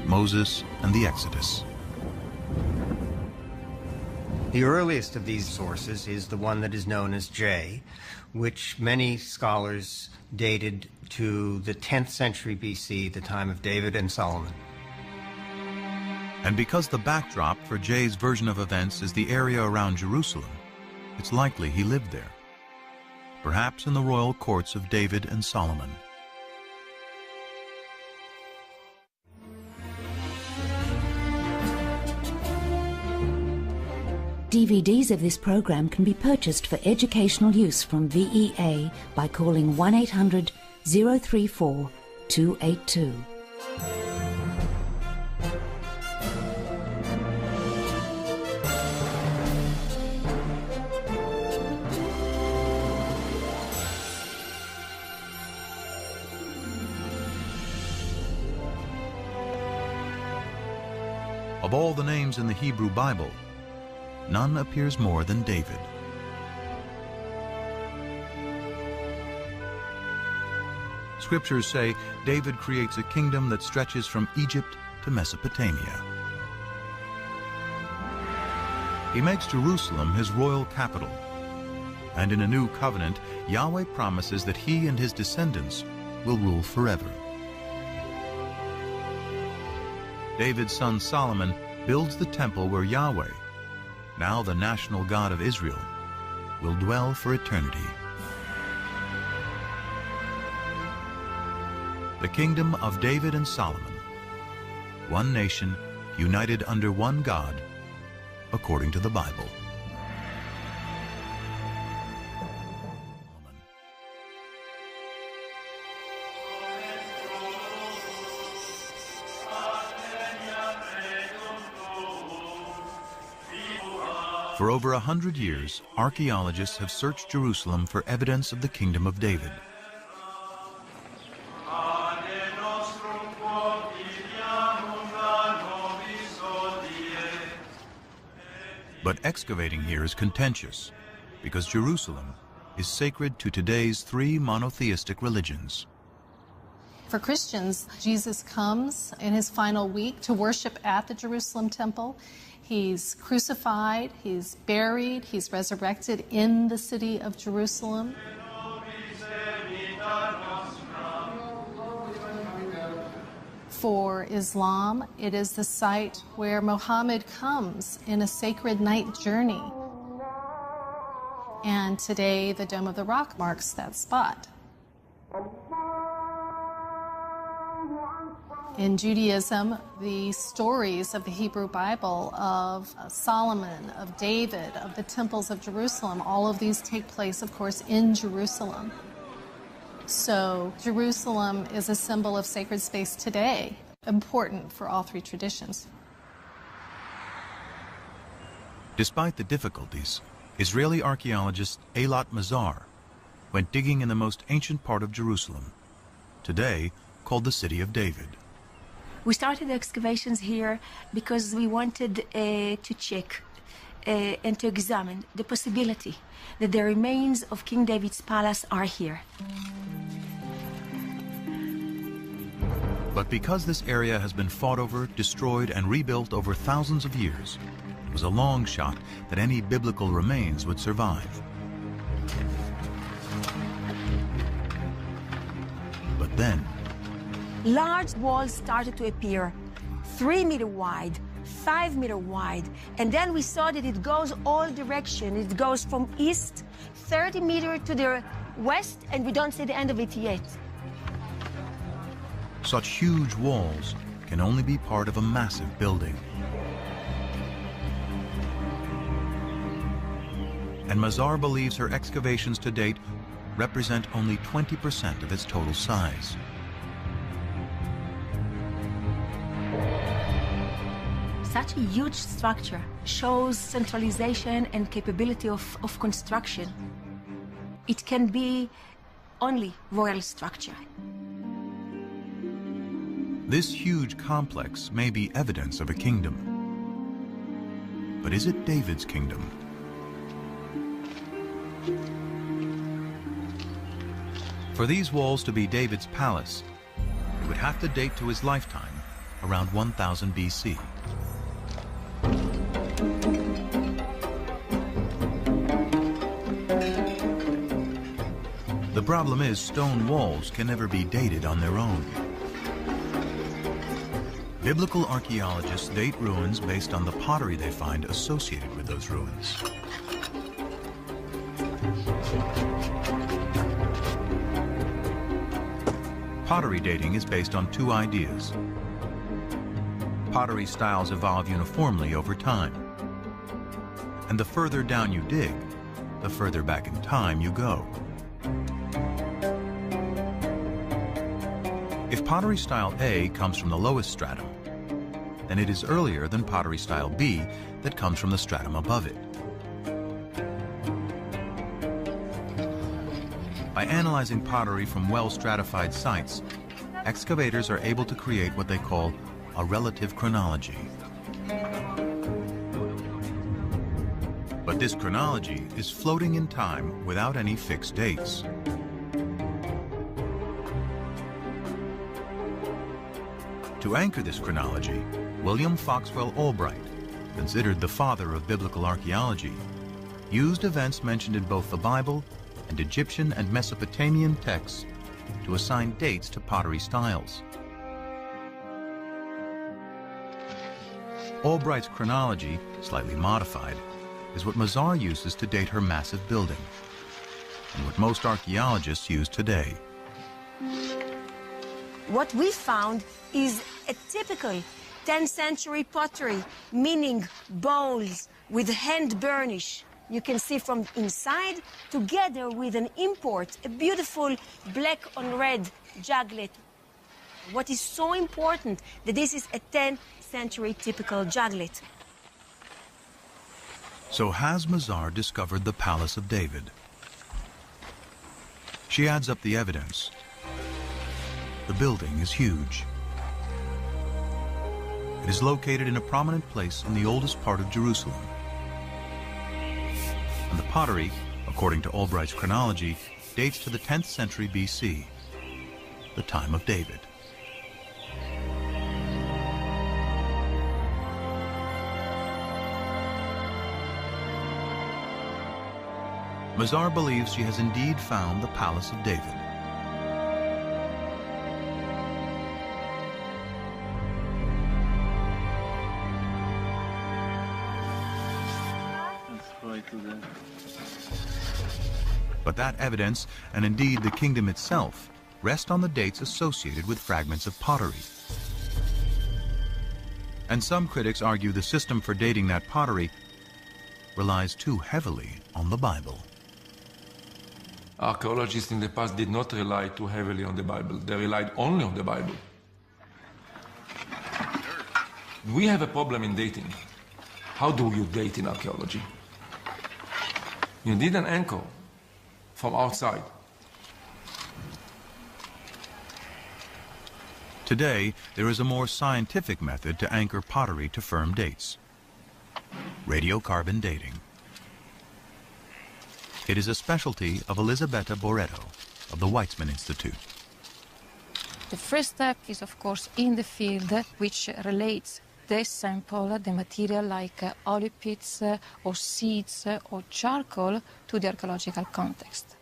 Moses and the Exodus.
The earliest of these sources is the one that is known as J, which many scholars dated to the 10th century BC, the time of David and Solomon.
And because the backdrop for J's version of events is the area around Jerusalem, it's likely he lived there, perhaps in the royal courts of David and Solomon.
DVDs of this program can be purchased for educational use from VEA by calling 1-800-034-282.
Of all the names in the Hebrew Bible, none appears more than David. Scriptures say David creates a kingdom that stretches from Egypt to Mesopotamia. He makes Jerusalem his royal capital, and in a new covenant, Yahweh promises that he and his descendants will rule forever. David's son Solomon builds the temple where Yahweh, now the national God of Israel, will dwell for eternity. The kingdom of David and Solomon, one nation united under one God, according to the Bible. For over 100 years, archaeologists have searched Jerusalem for evidence of the kingdom of David. But excavating here is contentious because Jerusalem is sacred to today's 3 monotheistic religions.
For Christians, Jesus comes in his final week to worship at the Jerusalem temple. He's crucified, he's buried, he's resurrected in the city of Jerusalem. For Islam, it is the site where Muhammad comes in a sacred night journey. And today, the Dome of the Rock marks that spot. In Judaism, the stories of the Hebrew Bible, of Solomon, of David, of the temples of Jerusalem, all of these take place, of course, in Jerusalem. So Jerusalem is a symbol of sacred space today, important for all 3 traditions.
Despite the difficulties, Israeli archaeologist Eilat Mazar went digging in the most ancient part of Jerusalem, today called the City of David.
We started the excavations here because we wanted to check and to examine the possibility that the remains of King David's palace are here.
But because this area has been fought over, destroyed, and rebuilt over thousands of years, it was a long shot that any biblical remains would survive. But then,
large walls started to appear, 3 meter wide, 5 meter wide, and then we saw that it goes all directions. It goes from east, 30 meters to the west, and we don't see the end of it yet.
such huge walls can only be part of a massive building. And Mazar believes her excavations to date represent only 20% of its total size.
Such a huge structure shows centralization and capability of construction. It can be only royal structure.
This huge complex may be evidence of a kingdom. But is it David's kingdom? For these walls to be David's palace, it would have to date to his lifetime, around 1000 BC. The problem is stone walls can never be dated on their own. Biblical archaeologists date ruins based on the pottery they find associated with those ruins. Pottery dating is based on two ideas. Pottery styles evolve uniformly over time. And the further down you dig, the further back in time you go. If pottery style A comes from the lowest stratum, then it is earlier than pottery style B that comes from the stratum above it. By analyzing pottery from well-stratified sites, excavators are able to create what they call a relative chronology. But this chronology is floating in time without any fixed dates. To anchor this chronology, William Foxwell Albright, considered the father of biblical archaeology, used events mentioned in both the Bible and Egyptian and Mesopotamian texts to assign dates to pottery styles. Albright's chronology, slightly modified, is what Mazar uses to date her massive building, and what most archaeologists use today.
What we found is a typical 10th century pottery, meaning bowls with hand burnish. You can see from inside, together with an import, a beautiful black on red juglet. What is so important that this is a 10th century typical juglet.
So has Mazar discovered the Palace of David? She adds up the evidence. The building is huge. It is located in a prominent place in the oldest part of Jerusalem, and the pottery, according to Albright's chronology, dates to the 10th century BC, the time of David. Mazar believes she has indeed found the Palace of David. But that evidence, and indeed the kingdom itself, rest on the dates associated with fragments of pottery. And some critics argue the system for dating that pottery relies too heavily on the Bible.
Archaeologists in the past did not rely too heavily on the Bible. They relied only on the Bible. We have a problem in dating. How do you date in archaeology? You need an anchor from outside.
Today, there is a more scientific method to anchor pottery to firm dates: radiocarbon dating. It is a specialty of Elisabetta Boretto of the Weizmann Institute.
The first step is, of course, in the field, which relates the sample, the material like olive pits or seeds or charcoal, to the archaeological context.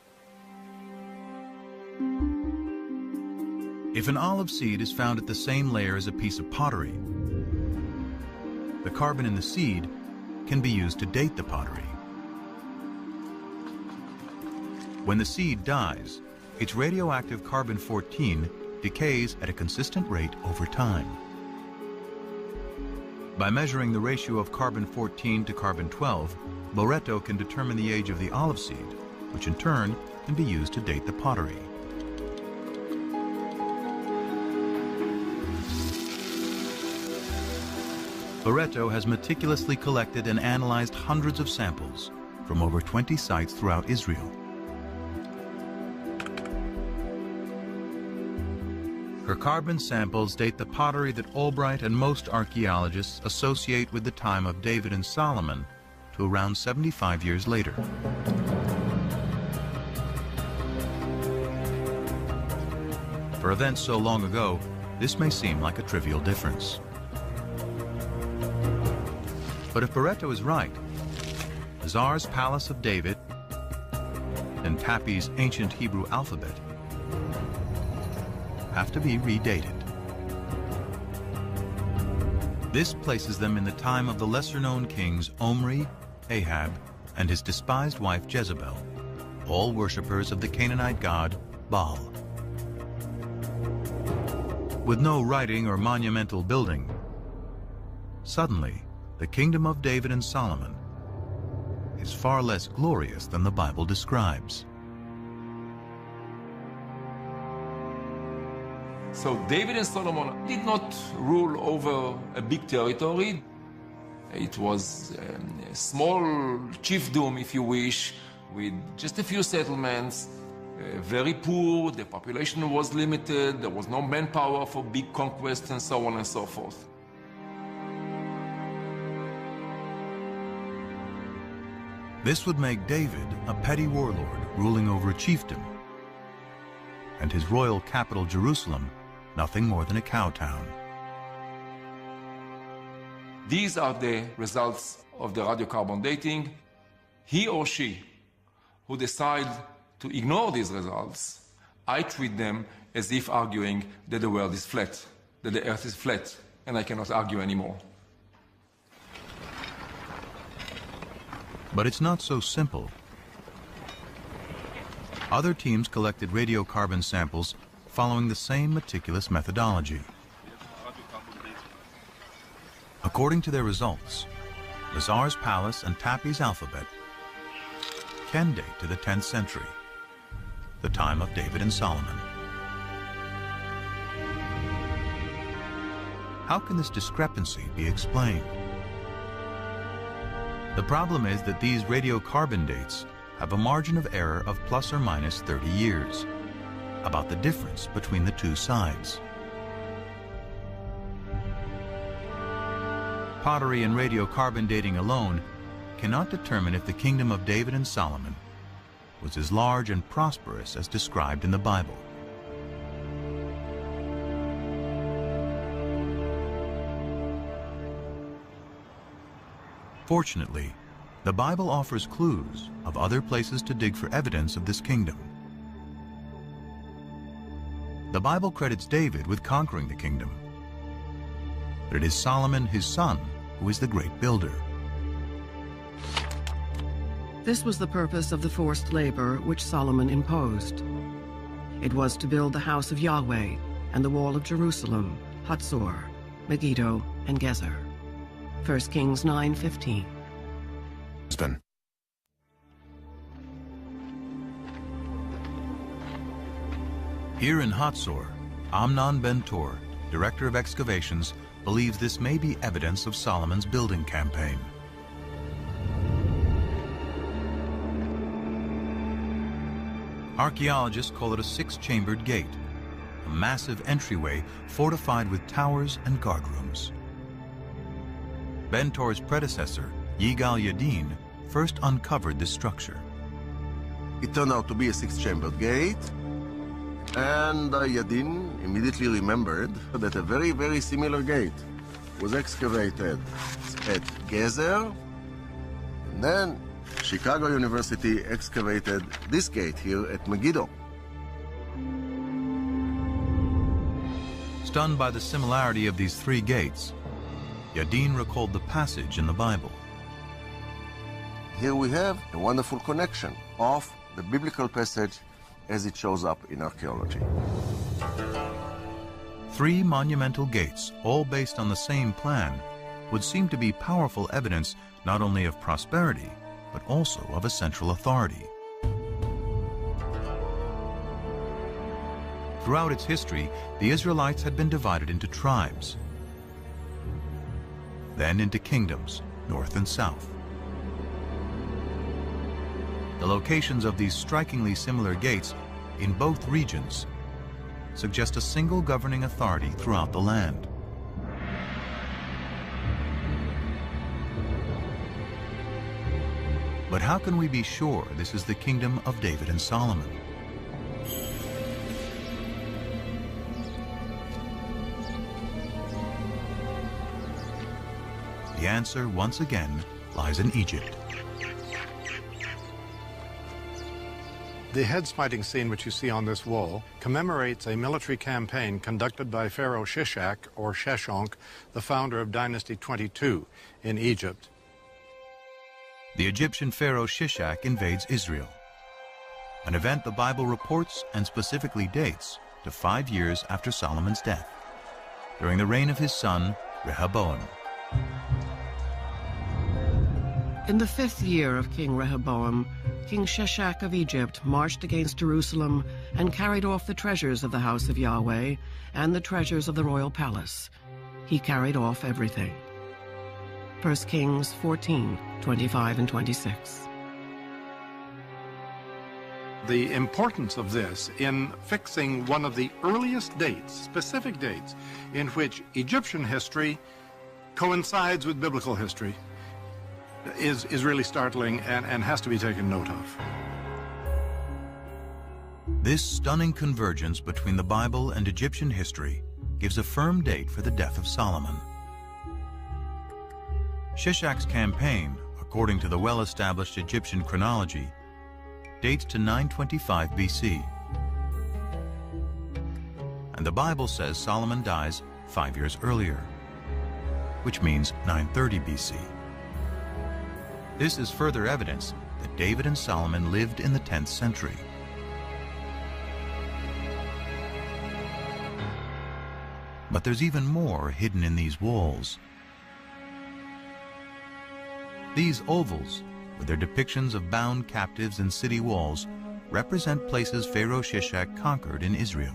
If an olive seed is found at the same layer as a piece of pottery, the carbon in the seed can be used to date the pottery. When the seed dies, its radioactive carbon-14 decays at a consistent rate over time. By measuring the ratio of carbon-14 to carbon-12, Boretto can determine the age of the olive seed, which in turn can be used to date the pottery. Boretto has meticulously collected and analyzed hundreds of samples from over 20 sites throughout Israel. Her carbon samples date the pottery that Albright and most archaeologists associate with the time of David and Solomon to around 75 years later. For events so long ago, this may seem like a trivial difference. But if Boretto is right, Mazar's Palace of David and Tappy's ancient Hebrew alphabet have to be redated. This places them in the time of the lesser-known kings Omri, Ahab, and his despised wife Jezebel, all worshippers of the Canaanite god Baal. With no writing or monumental building, suddenly the kingdom of David and Solomon is far less glorious than the Bible describes.
So David and Solomon did not rule over a big territory. It was a small chiefdom, if you wish, with just a few settlements, very poor, the population was limited, there was no manpower for big conquests and so on and so forth.
This would make David a petty warlord ruling over a chiefdom, and his royal capital Jerusalem nothing more than a cow town.
These are the results of the radiocarbon dating. He or she who decide to ignore these results, I treat them as if arguing that the world is flat, that the earth is flat, and I cannot argue anymore.
But it's not so simple. Other teams collected radiocarbon samples following the same meticulous methodology. According to their results, Mazar's Palace and Tappy's alphabet can date to the 10th century, the time of David and Solomon. How can this discrepancy be explained? The problem is that these radiocarbon dates have a margin of error of plus or minus 30 years, about the difference between the two sides. Pottery and radiocarbon dating alone cannot determine if the kingdom of David and Solomon was as large and prosperous as described in the Bible. Fortunately, the Bible offers clues of other places to dig for evidence of this kingdom. The Bible credits David with conquering the kingdom, but it is Solomon, his son, who is the great builder.
This was the purpose of the forced labor which Solomon imposed. It was to build the house of Yahweh and the wall of Jerusalem, Hatzor, Megiddo, and Gezer. 1 Kings 9:15.
Here in Hatzor, Amnon Ben-Tor, director of excavations, believes this may be evidence of Solomon's building campaign. Archaeologists call it a six-chambered gate, a massive entryway fortified with towers and guardrooms. Ben-Tor's predecessor, Yigal Yadin, first uncovered this structure.
It turned out to be a six-chambered gate, and Yadin immediately remembered that a very, very similar gate was excavated at Gezer, and then Chicago University excavated this gate here at Megiddo.
Stunned by the similarity of these three gates, Yadin recalled the passage in the Bible.
Here we have a wonderful connection of the biblical passage as it shows up in archaeology.
Three monumental gates, all based on the same plan, would seem to be powerful evidence not only of prosperity, but also of a central authority. Throughout its history, the Israelites had been divided into tribes, then into kingdoms, north and south. The locations of these strikingly similar gates in both regions suggest a single governing authority throughout the land. But how can we be sure this is the kingdom of David and Solomon? The answer, once again, lies in Egypt.
The head-smiting scene which you see on this wall commemorates a military campaign conducted by Pharaoh Shishak, or Sheshonq, the founder of Dynasty 22 in Egypt.
The Egyptian pharaoh Shishak invades Israel, an event the Bible reports and specifically dates to 5 years after Solomon's death, during the reign of his son Rehoboam.
In the 5th year of King Rehoboam, King Shishak of Egypt marched against Jerusalem and carried off the treasures of the house of Yahweh and the treasures of the royal palace. He carried off everything. 1 Kings 14:25 and 26.
The importance of this in fixing one of the earliest dates, specific dates, in which Egyptian history coincides with biblical history is really startling and has to be taken note of.
This stunning convergence between the Bible and Egyptian history gives a firm date for the death of Solomon. Shishak's campaign, according to the well-established Egyptian chronology, dates to 925 BC. And the Bible says Solomon dies 5 years earlier, which means 930 BC. This is further evidence that David and Solomon lived in the 10th century. But there's even more hidden in these walls. These ovals, with their depictions of bound captives and city walls, represent places Pharaoh Shishak conquered in Israel.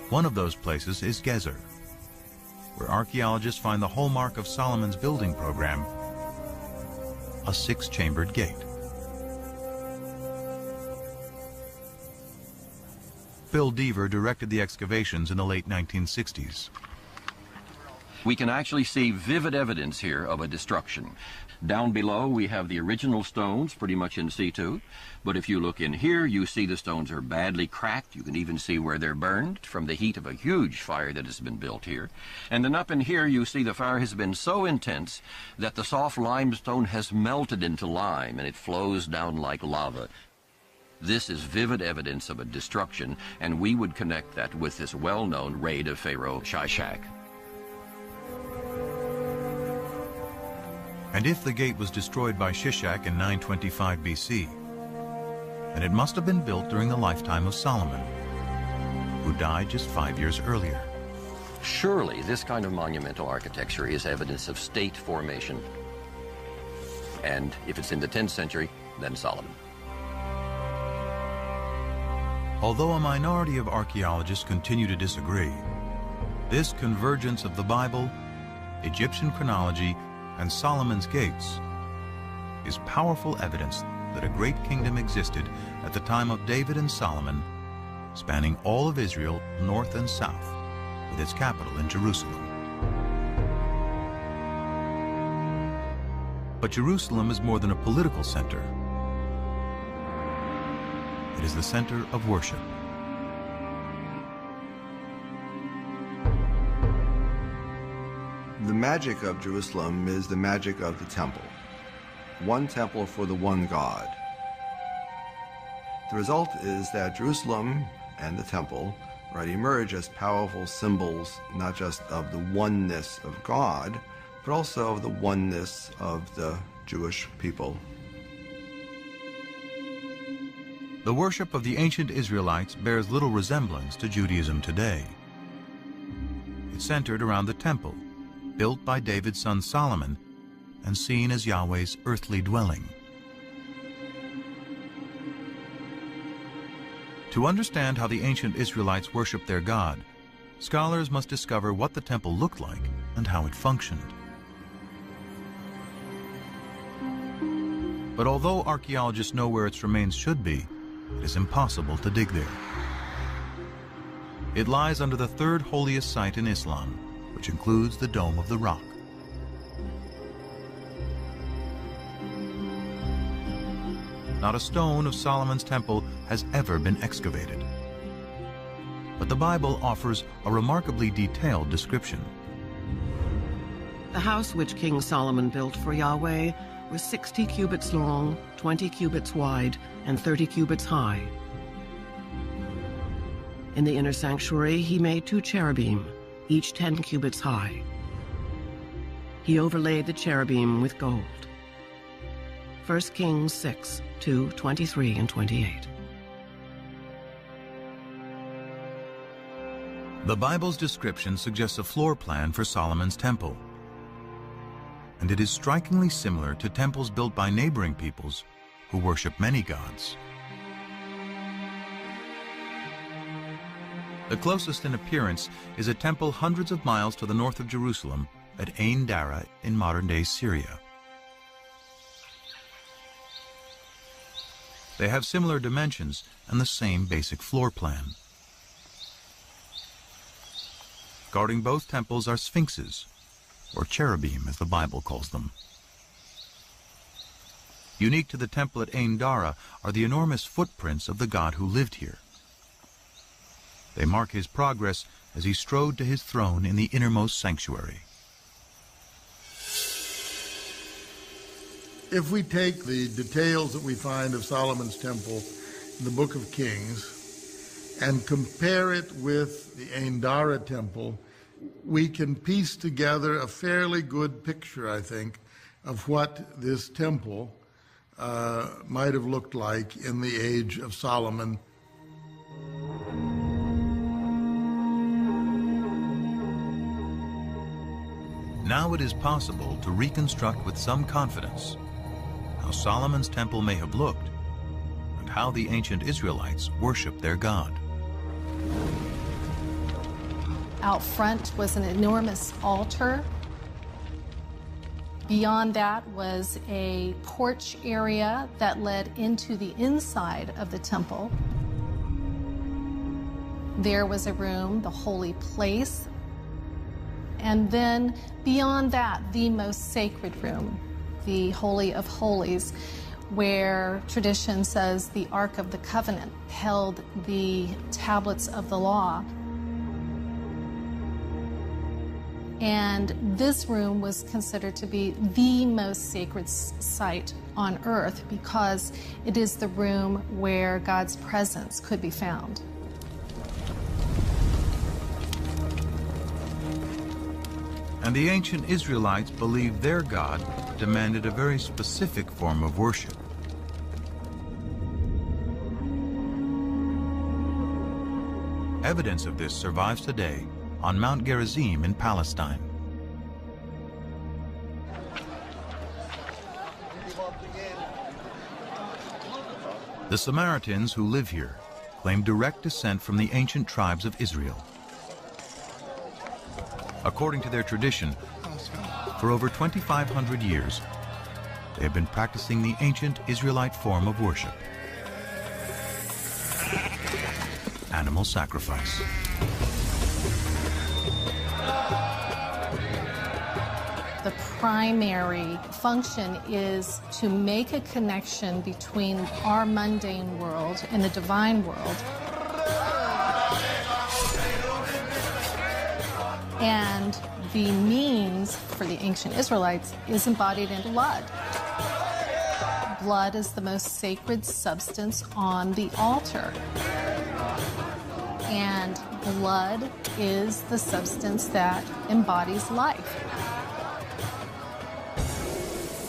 One of those places is Gezer, where archaeologists find the hallmark of Solomon's building program, a 6-chambered gate. Phil Deaver directed the excavations in the late 1960s.
We can actually see vivid evidence here of a destruction. Down below, we have the original stones pretty much in situ. But if you look in here, you see the stones are badly cracked. You can even see where they're burned from the heat of a huge fire that has been built here. And then up in here, you see the fire has been so intense that the soft limestone has melted into lime, and it flows down like lava. This is vivid evidence of a destruction, and we would connect that with this well-known raid of Pharaoh Shishak.
And if the gate was destroyed by Shishak in 925 BC, then it must have been built during the lifetime of Solomon, who died just 5 years earlier.
Surely this kind of monumental architecture is evidence of state formation. And if it's in the 10th century, then Solomon.
Although a minority of archaeologists continue to disagree, this convergence of the Bible, Egyptian chronology, and Solomon's gates is powerful evidence that a great kingdom existed at the time of David and Solomon, spanning all of Israel, north and south, with its capital in Jerusalem. But Jerusalem is more than a political center. It is the center of worship.
The magic of Jerusalem is the magic of the temple. One temple for the one God. The result is that Jerusalem and the temple emerge as powerful symbols not just of the oneness of God, but also of the oneness of the Jewish people.
The worship of the ancient Israelites bears little resemblance to Judaism today. It centered around the temple, built by David's son Solomon, and seen as Yahweh's earthly dwelling. To understand how the ancient Israelites worshiped their God, scholars must discover what the temple looked like and how it functioned. But although archaeologists know where its remains should be, it is impossible to dig there. It lies under the third holiest site in Islam, which includes the Dome of the Rock. Not a stone of Solomon's temple has ever been excavated. But the Bible offers a remarkably detailed description.
The house which King Solomon built for Yahweh was 60 cubits long, 20 cubits wide, and 30 cubits high. In the inner sanctuary, he made 2 cherubim, each 10 cubits high. He overlaid the cherubim with gold. 1 Kings 6, 2, 23 and 28.
The Bible's description suggests a floor plan for Solomon's temple. And it is strikingly similar to temples built by neighboring peoples who worship many gods. The closest in appearance is a temple hundreds of miles to the north of Jerusalem at Ain Dara in modern-day Syria. They have similar dimensions and the same basic floor plan. Guarding both temples are sphinxes, or cherubim as the Bible calls them. Unique to the temple at Ain Dara are the enormous footprints of the God who lived here. They mark his progress as he strode to his throne in the innermost sanctuary.
If we take the details that we find of Solomon's temple in the Book of Kings and compare it with the Ain Dara temple, we can piece together a fairly good picture, I think, of what this temple might have looked like in the age of Solomon.
Now it is possible to reconstruct with some confidence how Solomon's temple may have looked and how the ancient Israelites worshiped their God.
Out front was an enormous altar. Beyond that was a porch area that led into the inside of the temple. There was a room, the holy place, And then beyond that, the most sacred room, the Holy of Holies, where tradition says the Ark of the Covenant held the tablets of the law. And this room was considered to be the most sacred site on earth because it is the room where God's presence could be found.
And the ancient Israelites believed their God demanded a very specific form of worship. Evidence of this survives today on Mount Gerizim in Palestine. The Samaritans who live here claim direct descent from the ancient tribes of Israel. According to their tradition, for over 2,500 years, they have been practicing the ancient Israelite form of worship: animal sacrifice.
The primary function is to make a connection between our mundane world and the divine world. And the means for the ancient Israelites is embodied in blood. Blood is the most sacred substance on the altar. And blood is the substance that embodies life.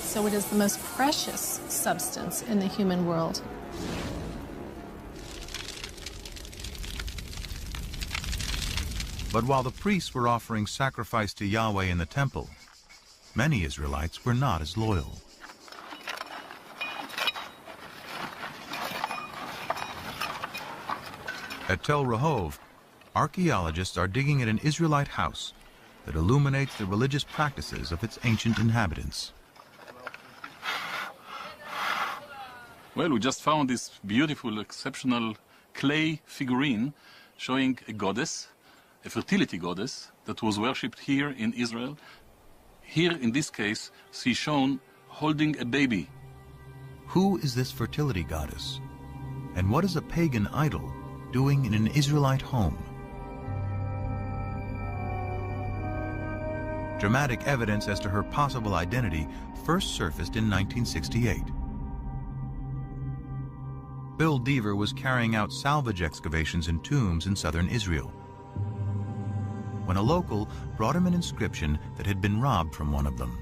So it is the most precious substance in the human world.
But while the priests were offering sacrifice to Yahweh in the temple, many Israelites were not as loyal. At Tel Rehov, archaeologists are digging at an Israelite house that illuminates the religious practices of its ancient inhabitants.
Well, we just found this beautiful, exceptional clay figurine showing a goddess, a fertility goddess, that was worshipped here in Israel. Here, in this case, she's shown holding a baby.
Who is this fertility goddess? And what is a pagan idol doing in an Israelite home? Dramatic evidence as to her possible identity first surfaced in 1968. Bill Deaver was carrying out salvage excavations in tombs in southern Israel when a local brought him an inscription that had been robbed from one of them.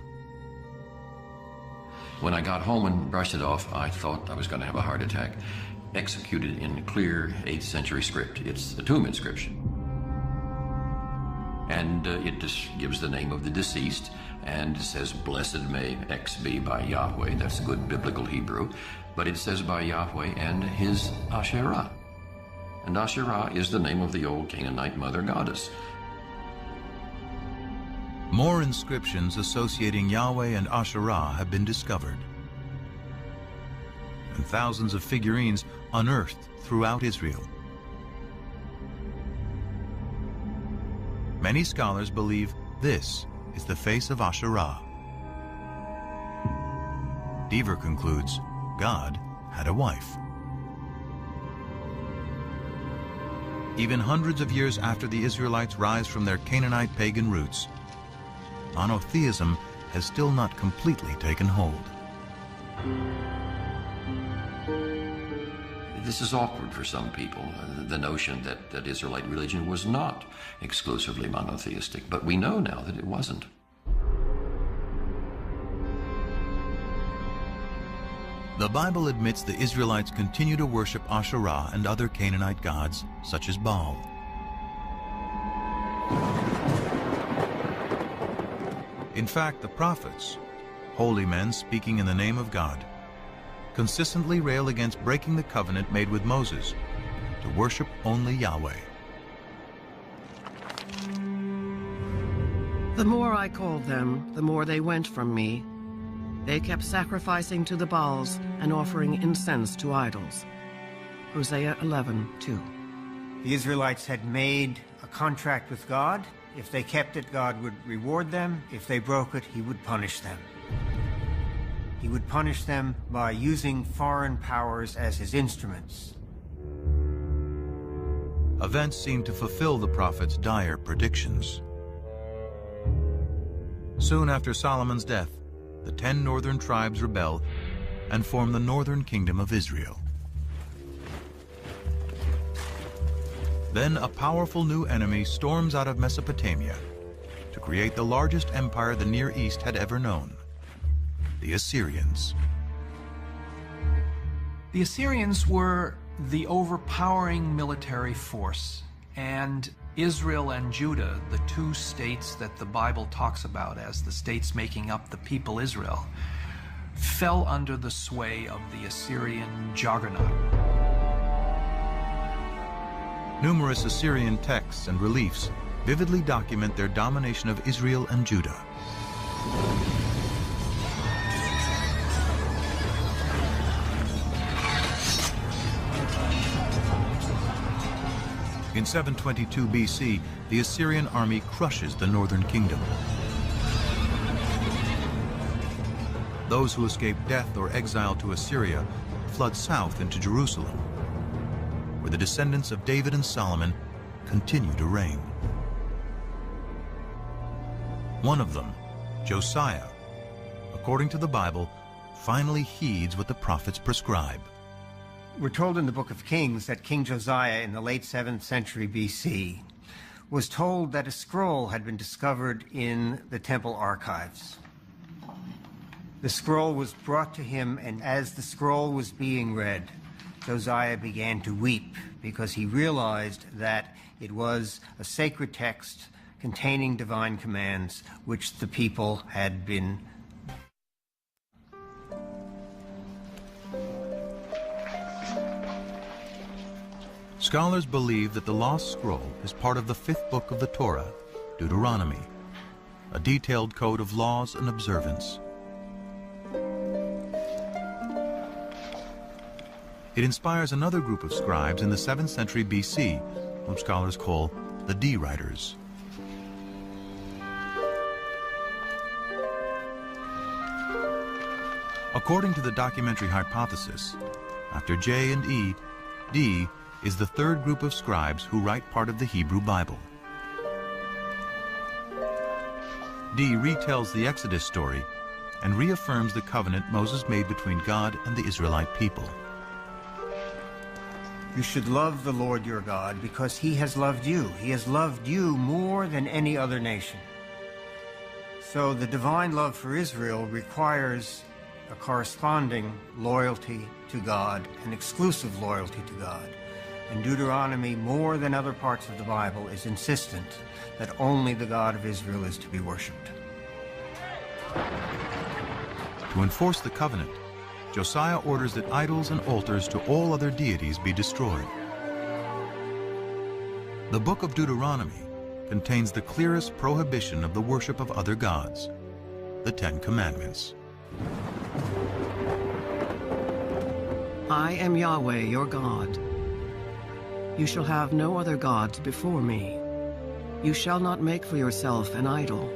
When I got home and brushed it off, I thought I was going to have a heart attack. Executed in clear 8th century script. It's a tomb inscription. And it just gives the name of the deceased, and it says, "Blessed may X be by Yahweh." That's good biblical Hebrew. But it says by Yahweh and his Asherah. And Asherah is the name of the old Canaanite mother goddess.
More inscriptions associating Yahweh and Asherah have been discovered, and thousands of figurines unearthed throughout Israel. Many scholars believe this is the face of Asherah. Deaver concludes God had a wife. Even hundreds of years after the Israelites rise from their Canaanite pagan roots, monotheism has still not completely taken hold.
This is awkward for some people, the notion that Israelite religion was not exclusively monotheistic, but we know now that it wasn't.
The Bible admits the Israelites continue to worship Asherah and other Canaanite gods, such as Baal. In fact, the prophets, holy men speaking in the name of God, consistently rail against breaking the covenant made with Moses to worship only Yahweh.
The more I called them, the more they went from me. They kept sacrificing to the Baals and offering incense to idols. Hosea 11:2.
The Israelites had made a contract with God, If they kept it, God would reward them. If they broke it, he would punish them. He would punish them by using foreign powers as his instruments.
Events seemed to fulfill the prophet's dire predictions. Soon after Solomon's death, the 10 northern tribes rebel and form the northern kingdom of Israel. Then a powerful new enemy storms out of Mesopotamia to create the largest empire the Near East had ever known, the Assyrians.
The Assyrians were the overpowering military force, and Israel and Judah, the two states that the Bible talks about as the states making up the people Israel, fell under the sway of the Assyrian juggernaut.
Numerous Assyrian texts and reliefs vividly document their domination of Israel and Judah. In 722 BC, the Assyrian army crushes the northern kingdom. Those who escape death or exile to Assyria flood south into Jerusalem, where the descendants of David and Solomon continue to reign. One of them, Josiah, according to the Bible, finally heeds what the prophets prescribe.
We're told in the book of Kings that King Josiah in the late 7th century BC was told that a scroll had been discovered in the temple archives. The scroll was brought to him, and as the scroll was being read, Josiah began to weep because he realized that it was a sacred text containing divine commands which the people had been.
Scholars believe that the lost scroll is part of the 5th book of the Torah, Deuteronomy, a detailed code of laws and observance. It inspires another group of scribes in the 7th century BC, whom scholars call the D-Writers. According to the documentary hypothesis, after J and E, D is the third group of scribes who write part of the Hebrew Bible. D retells the Exodus story and reaffirms the covenant Moses made between God and the Israelite people.
You should love the Lord your God because he has loved you. He has loved you more than any other nation. So the divine love for Israel requires a corresponding loyalty to God, an exclusive loyalty to God. And Deuteronomy, more than other parts of the Bible, is insistent that only the God of Israel is to be worshipped.
To enforce the covenant, Josiah orders that idols and altars to all other deities be destroyed. The book of Deuteronomy contains the clearest prohibition of the worship of other gods, the 10 Commandments.
I am Yahweh, your God. You shall have no other gods before me. You shall not make for yourself an idol.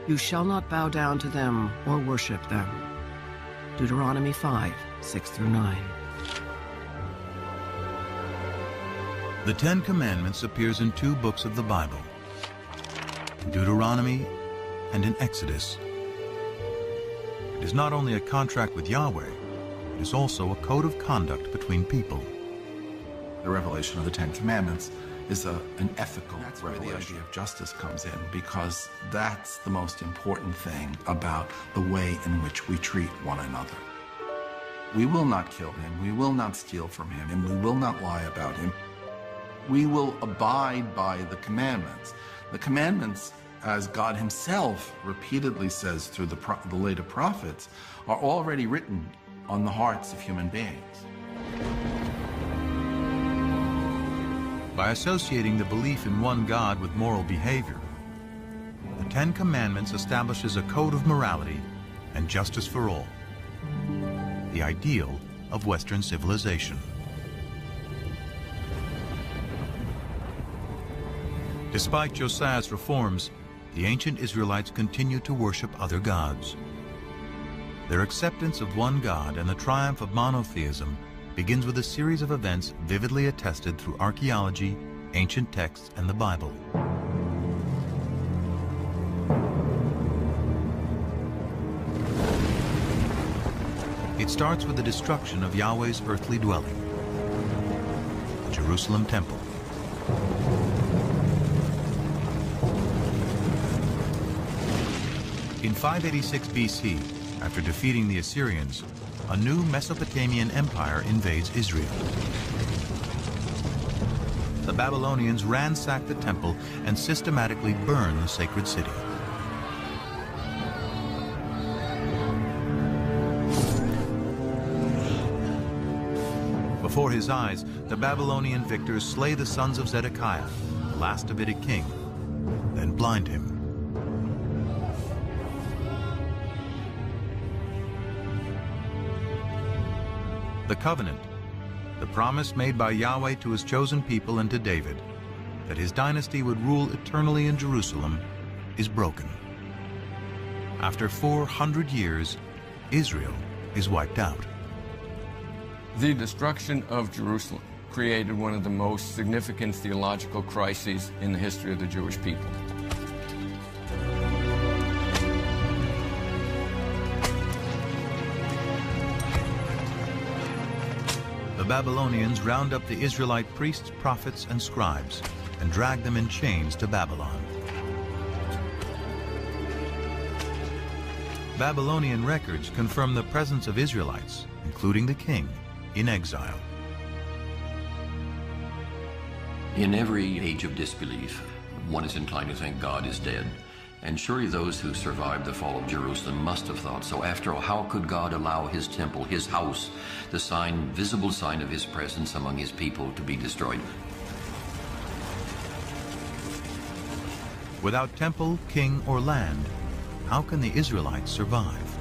You shall not bow down to them or worship them. Deuteronomy 5, 6 through 9.
The 10 Commandments appears in 2 books of the Bible, in Deuteronomy and in Exodus. It is not only a contract with Yahweh, it is also a code of conduct between people.
The revelation of the 10 Commandments is an ethical revelation. That's where the idea of justice comes in, because that's the most important thing about the way in which we treat one another. We will not kill him, we will not steal from him, and we will not lie about him. We will abide by the commandments. The commandments, as God himself repeatedly says through the later prophets, are already written on the hearts of human beings.
By associating the belief in one God with moral behavior, the 10 Commandments establishes a code of morality and justice for all, the ideal of Western civilization. Despite Josiah's reforms, the ancient Israelites continued to worship other gods. Their acceptance of one God and the triumph of monotheism begins with a series of events vividly attested through archaeology, ancient texts, and the Bible. It starts with the destruction of Yahweh's earthly dwelling, the Jerusalem temple. In 586 BC, after defeating the Assyrians, a new Mesopotamian empire invades Israel. The Babylonians ransack the temple and systematically burn the sacred city. Before his eyes, the Babylonian victors slay the sons of Zedekiah, the last Davidic king, then blind him. The covenant, the promise made by Yahweh to his chosen people and to David, that his dynasty would rule eternally in Jerusalem, is broken. After 400 years, Israel is wiped out.
The destruction of Jerusalem created one of the most significant theological crises in the history of the Jewish people.
The Babylonians round up the Israelite priests, prophets, and scribes and drag them in chains to Babylon. Babylonian records confirm the presence of Israelites, including the king, in exile.
In every age of disbelief, one is inclined to think God is dead. And surely those who survived the fall of Jerusalem must have thought so. After all, how could God allow his temple, his house, the visible sign of his presence among his people, to be destroyed?
Without temple, king, or land, how can the Israelites survive?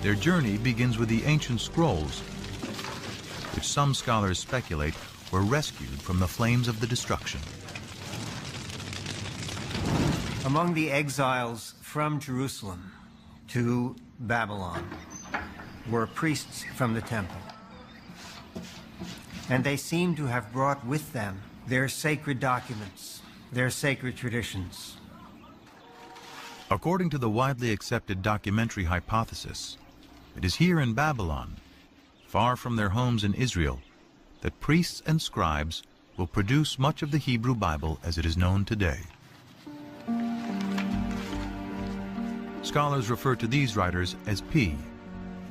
Their journey begins with the ancient scrolls, which some scholars speculate were rescued from the flames of the destruction.
Among the exiles from Jerusalem to Babylon were priests from the temple. And they seem to have brought with them their sacred documents, their sacred traditions.
According to the widely accepted documentary hypothesis, it is here in Babylon, far from their homes in Israel, that priests and scribes will produce much of the Hebrew Bible as it is known today. Scholars refer to these writers as P,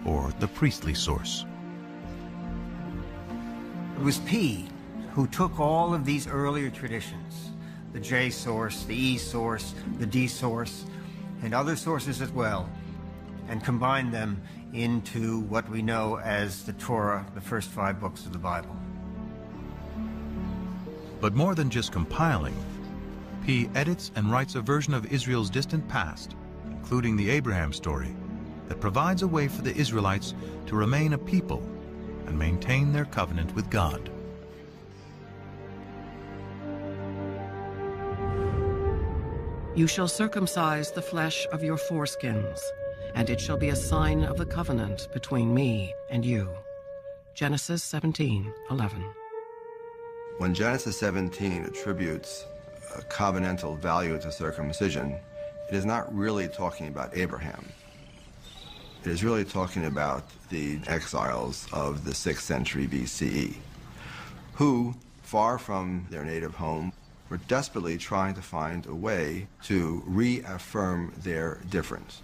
or the priestly source.
It was P who took all of these earlier traditions, the J source, the E source, the D source, and other sources as well, and combined them into what we know as the Torah, the first 5 books of the Bible.
But more than just compiling, P edits and writes a version of Israel's distant past, including the Abraham story, that provides a way for the Israelites to remain a people and maintain their covenant with God.
You shall circumcise the flesh of your foreskins, and it shall be a sign of the covenant between me and you. Genesis 17:11.
When Genesis 17 attributes a covenantal value to circumcision, it is not really talking about Abraham. It is really talking about the exiles of the 6th century BCE, who, far from their native home, were desperately trying to find a way to reaffirm their difference.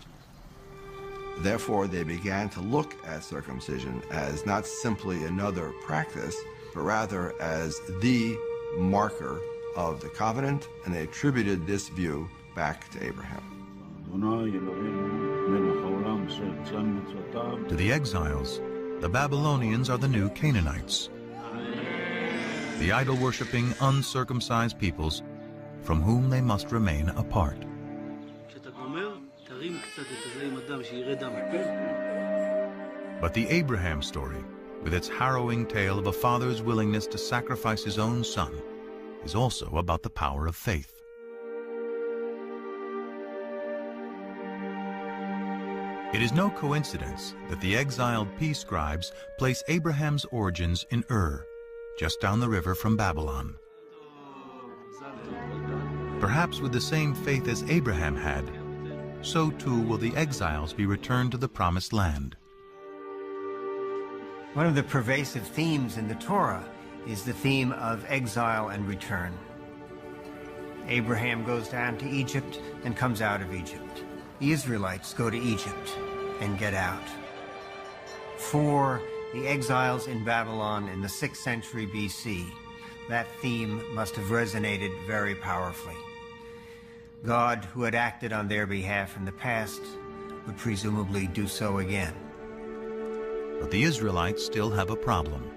Therefore, they began to look at circumcision as not simply another practice, but rather as the marker of the covenant, and they attributed this view back to Abraham.
To the exiles, the Babylonians are the new Canaanites, the idol-worshipping, uncircumcised peoples from whom they must remain apart. But the Abraham story with its harrowing tale of a father's willingness to sacrifice his own son, is also about the power of faith. It is no coincidence that the exiled P scribes place Abraham's origins in Ur, just down the river from Babylon. Perhaps with the same faith as Abraham had, so too will the exiles be returned to the promised land.
One of the pervasive themes in the Torah is the theme of exile and return. Abraham goes down to Egypt and comes out of Egypt. The Israelites go to Egypt and get out. For the exiles in Babylon in the 6th century BC, that theme must have resonated very powerfully. God, who had acted on their behalf in the past, would presumably do so again.
But the Israelites still have a problem.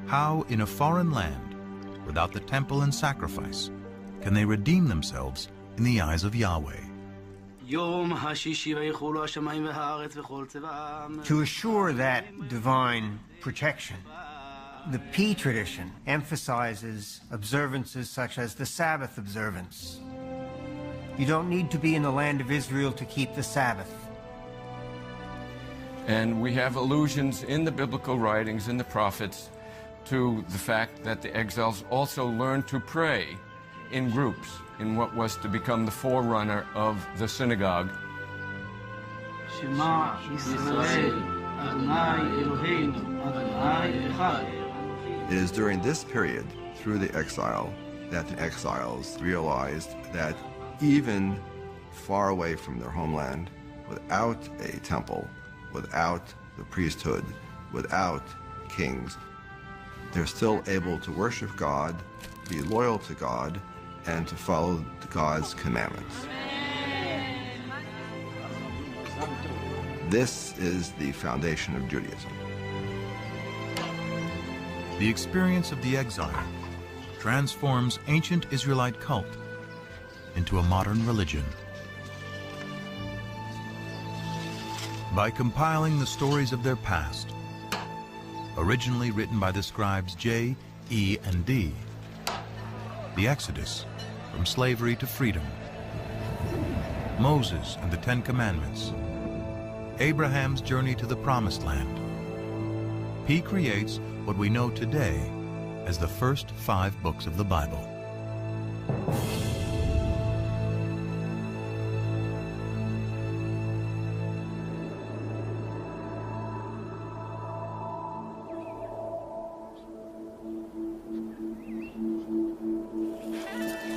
How, in a foreign land, without the temple and sacrifice, can they redeem themselves in the eyes of Yahweh?
To assure that divine protection, the P tradition emphasizes observances such as the Sabbath observance. You don't need to be in the land of Israel to keep the Sabbath.
And we have allusions in the biblical writings, in the prophets, to the fact that the exiles also learned to pray in groups in what was to become the forerunner of the synagogue.
Shema Yisrael, Adonai Eloheinu, Adonai Echad.
It is during this period, through the exile, that the exiles realized that even far away from their homeland, without a temple, without the priesthood, without kings, they're still able to worship God, be loyal to God, and to follow God's commandments. This is the foundation of Judaism.
The experience of the exile transforms ancient Israelite cult into a modern religion. By compiling the stories of their past, originally written by the scribes J, E, and D, the Exodus from slavery to freedom, Moses and the Ten Commandments, Abraham's journey to the Promised Land, P creates what we know today as the first 5 books of the Bible.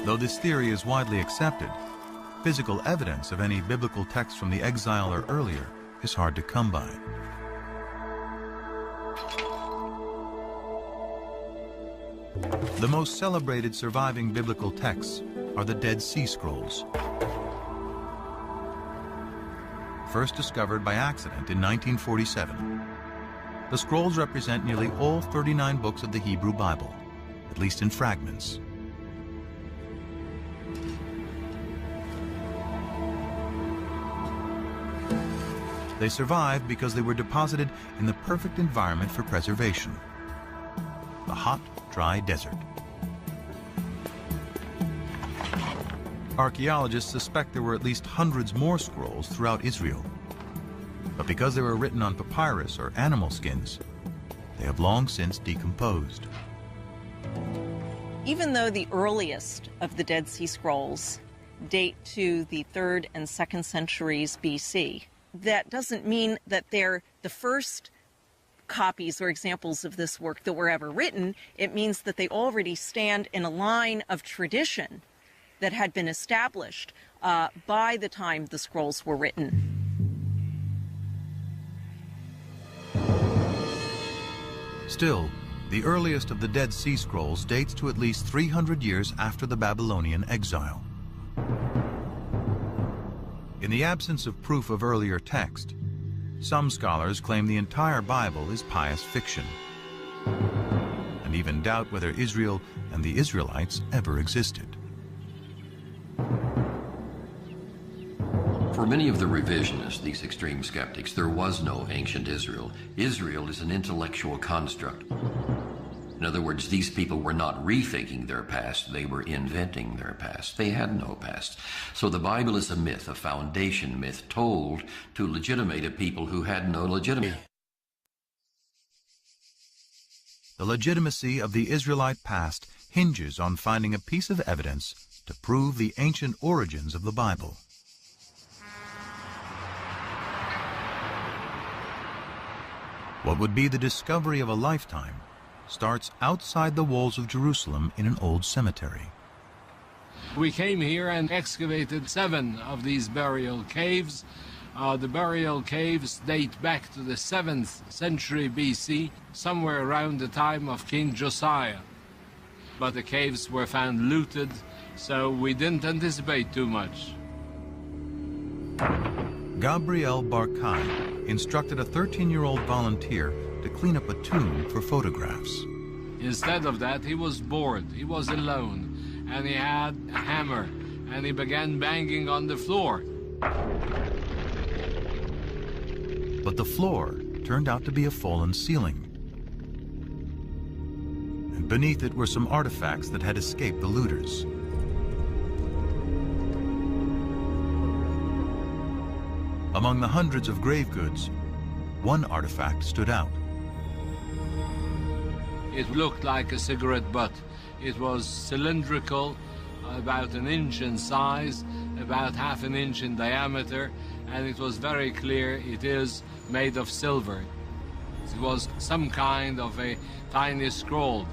Though this theory is widely accepted, physical evidence of any biblical text from the exile or earlier is hard to come by. The most celebrated surviving biblical texts are the Dead Sea Scrolls. First discovered by accident in 1947, the scrolls represent nearly all 39 books of the Hebrew Bible, at least in fragments. They survived because they were deposited in the perfect environment for preservation: the hot, dry desert. Archaeologists suspect there were at least hundreds more scrolls throughout Israel. But because they were written on papyrus or animal skins, they have long since decomposed.
Even though the earliest of the Dead Sea Scrolls date to the 3rd and 2nd centuries BC, that doesn't mean that they're the first copies or examples of this work that were ever written. It means that they already stand in a line of tradition that had been established by the time the scrolls were written.
Still, the earliest of the Dead Sea Scrolls dates to at least 300 years after the Babylonian exile. In the absence of proof of earlier text, some scholars claim the entire Bible is pious fiction, and even doubt whether Israel and the Israelites ever existed.
For many of the revisionists, these extreme skeptics, there was no ancient Israel. Israel is an intellectual construct. In other words, these people were not rethinking their past, they were inventing their past. They had no past. So the Bible is a myth, a foundation myth, told to legitimate a people who had no legitimacy.
The legitimacy of the Israelite past hinges on finding a piece of evidence to prove the ancient origins of the Bible. What would be the discovery of a lifetime starts outside the walls of Jerusalem in an old cemetery.
We came here and excavated 7 of these burial caves. The burial caves date back to the 7th century BC, somewhere around the time of King Josiah. But the caves were found looted, so we didn't anticipate too much.
Gabriel Barkai instructed a 13-year-old volunteer to clean up a tomb for photographs.
Instead of that, he was bored, he was alone, and he had a hammer, and he began banging on the floor.
But the floor turned out to be a fallen ceiling. And beneath it were some artifacts that had escaped the looters. Among the hundreds of grave goods, one artifact stood out.
It looked like a cigarette butt. It was cylindrical, about 1 inch in size, about ½ an inch in diameter, and it was very clear it is made of silver. It was some kind of a tiny scroll.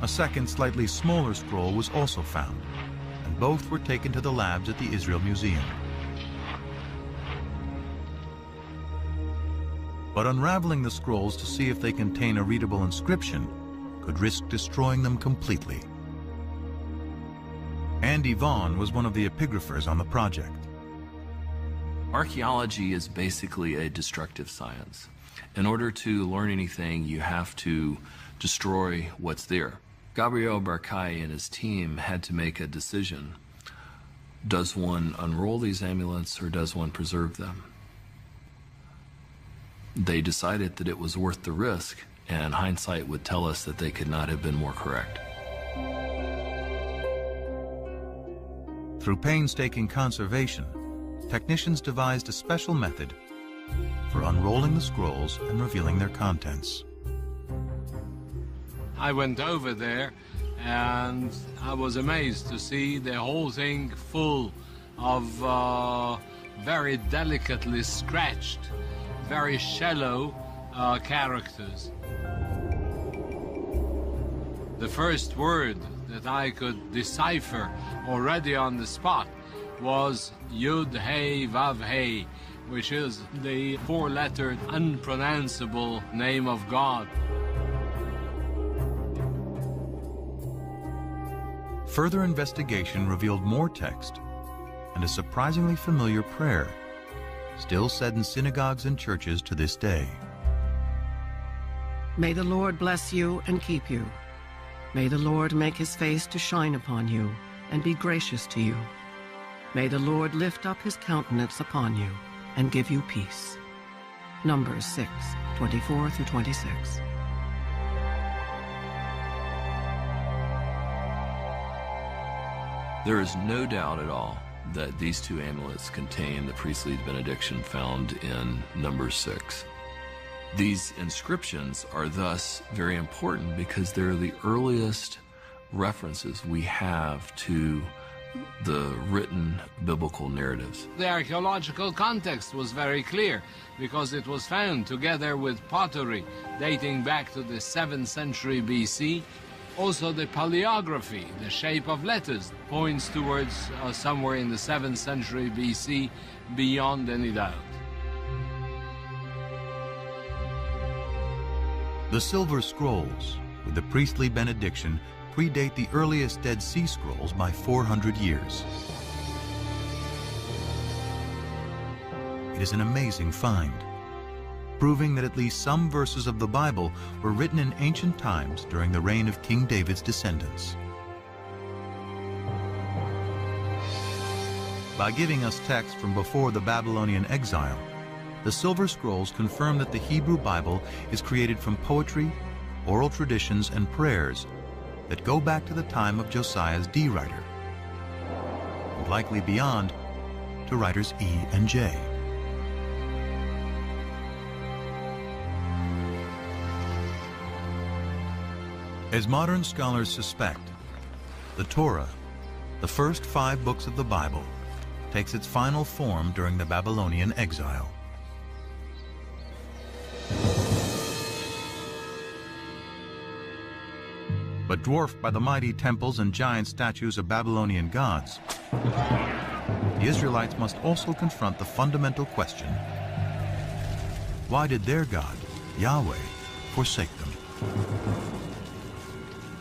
A second, slightly smaller scroll was also found, and both were taken to the labs at the Israel Museum. But unraveling the scrolls to see if they contain a readable inscription could risk destroying them completely. Andy Vaughn was one of the epigraphers on the project.
Archaeology is basically a destructive science. In order to learn anything, you have to destroy what's there. Gabriel Barkai and his team had to make a decision. Does one unroll these amulets or does one preserve them? They decided that it was worth the risk, and hindsight would tell us that they could not have been more correct.
Through painstaking conservation, technicians devised a special method for unrolling the scrolls and revealing their contents.
I went over there and I was amazed to see the whole thing full of very delicately scratched, very shallow characters. The first word that I could decipher already on the spot was Yud Hey Vav Hey, which is the 4-lettered unpronounceable name of God.
Further investigation revealed more text and a surprisingly familiar prayer, still said in synagogues and churches to this day.
May the Lord bless you and keep you. May the Lord make his face to shine upon you and be gracious to you. May the Lord lift up his countenance upon you and give you peace. Numbers 6:24-26.
There is no doubt at all that these 2 amulets contain the priestly benediction found in Numbers 6. These inscriptions are thus very important because they're the earliest references we have to the written biblical narratives.
The archaeological context was very clear because it was found together with pottery dating back to the 7th century BC. Also the paleography, the shape of letters, points towards somewhere in the 7th century BC beyond any doubt.
The silver scrolls, with the priestly benediction, predate the earliest Dead Sea Scrolls by 400 years. It is an amazing find, proving that at least some verses of the Bible were written in ancient times during the reign of King David's descendants. By giving us texts from before the Babylonian exile, the Silver Scrolls confirm that the Hebrew Bible is created from poetry, oral traditions, and prayers that go back to the time of Josiah's D-Writer, and likely beyond to writers E and J. As modern scholars suspect, the Torah, the first 5 books of the Bible, takes its final form during the Babylonian exile. But dwarfed by the mighty temples and giant statues of Babylonian gods, the Israelites must also confront the fundamental question: why did their God, Yahweh, forsake them?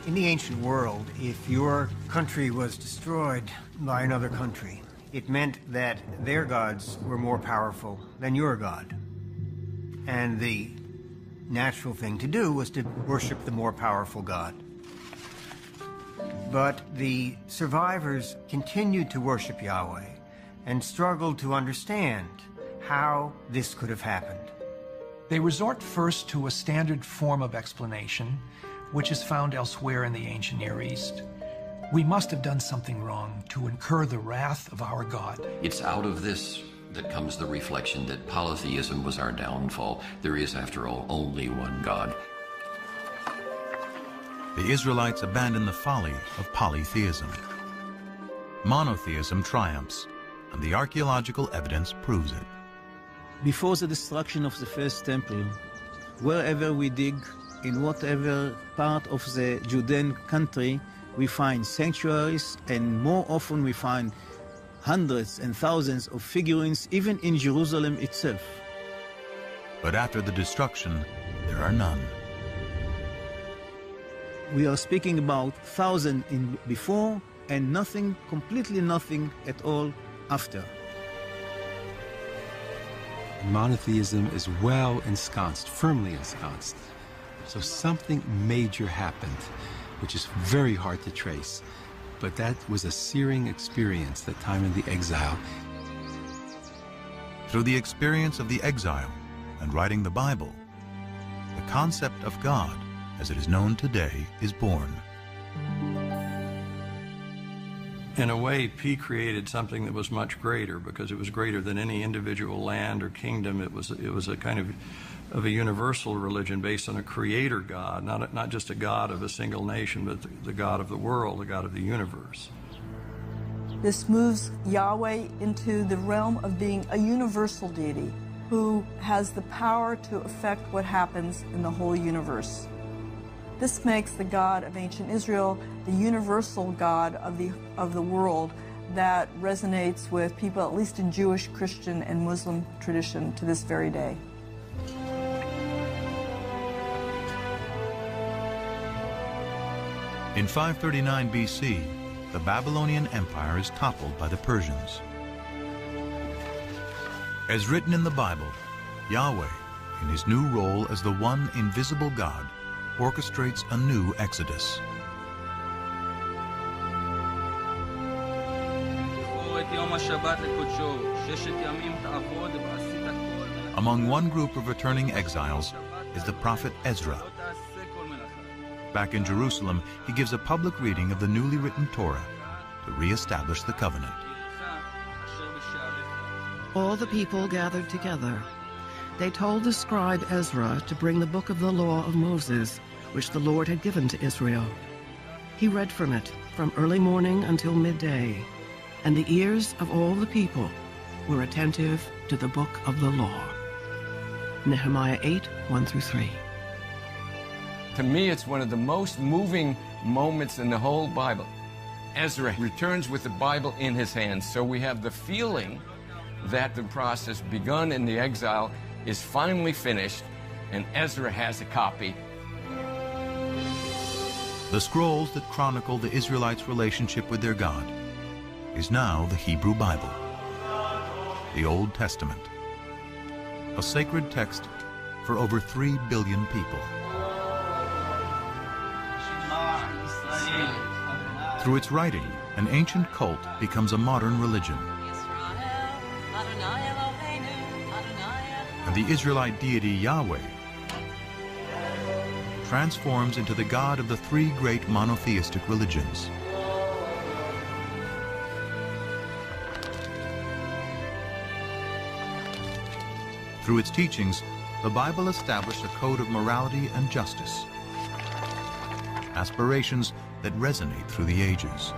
In the ancient world, if your country was destroyed by another country, it meant that their gods were more powerful than your God. And the natural thing to do was to worship the more powerful God. But the survivors continued to worship Yahweh and struggled to understand how this could have happened.
They resort first to a standard form of explanation, which is found elsewhere in the ancient Near East. We must have done something wrong to incur the wrath of our God.
It's out of this that comes the reflection that polytheism was our downfall. There is, after all, only one God.
The Israelites abandon the folly of polytheism. Monotheism triumphs, and the archaeological evidence proves it.
Before the destruction of the first temple, wherever we dig, in whatever part of the Judean country, we find sanctuaries, and more often we find hundreds and thousands of figurines, even in Jerusalem itself.
But after the destruction, there are none.
We are speaking about thousands in before, and nothing, completely nothing at all after.
Monotheism is well ensconced, firmly ensconced. So something major happened, which is very hard to trace. But that was a searing experience, that time of the exile.
Through the experience of the exile and writing the Bible, the concept of God, as it is known today, is born.
In a way, P created something that was much greater, because it was greater than any individual land or kingdom. It was a kind of a universal religion based on a creator God, not just a God of a single nation, but the God of the world, the God of the universe.
This moves Yahweh into the realm of being a universal deity who has the power to affect what happens in the whole universe. This makes the God of ancient Israel the universal God of the world that resonates with people, at least in Jewish, Christian, and Muslim tradition to this very day.
In 539 BC, the Babylonian Empire is toppled by the Persians. As written in the Bible, Yahweh, in his new role as the one invisible God, orchestrates a new exodus. Among one group of returning exiles is the prophet Ezra. Back in Jerusalem, he gives a public reading of the newly written Torah to re-establish the covenant.
All the people gathered together. They told the scribe Ezra to bring the book of the law of Moses, which the Lord had given to Israel. He read from it from early morning until midday, and the ears of all the people were attentive to the book of the law. Nehemiah 8, 1-3.
To me, it's one of the most moving moments in the whole Bible. Ezra returns with the Bible in his hands, so we have the feeling that the process begun in the exile is finally finished, and Ezra has a copy.
The scrolls that chronicle the Israelites' relationship with their God is now the Hebrew Bible, the Old Testament, a sacred text for over 3 billion people. Through its writing, an ancient cult becomes a modern religion, And the Israelite deity Yahweh transforms into the God of the three great monotheistic religions. Through its teachings, the Bible established a code of morality and justice, aspirations that resonate through the ages.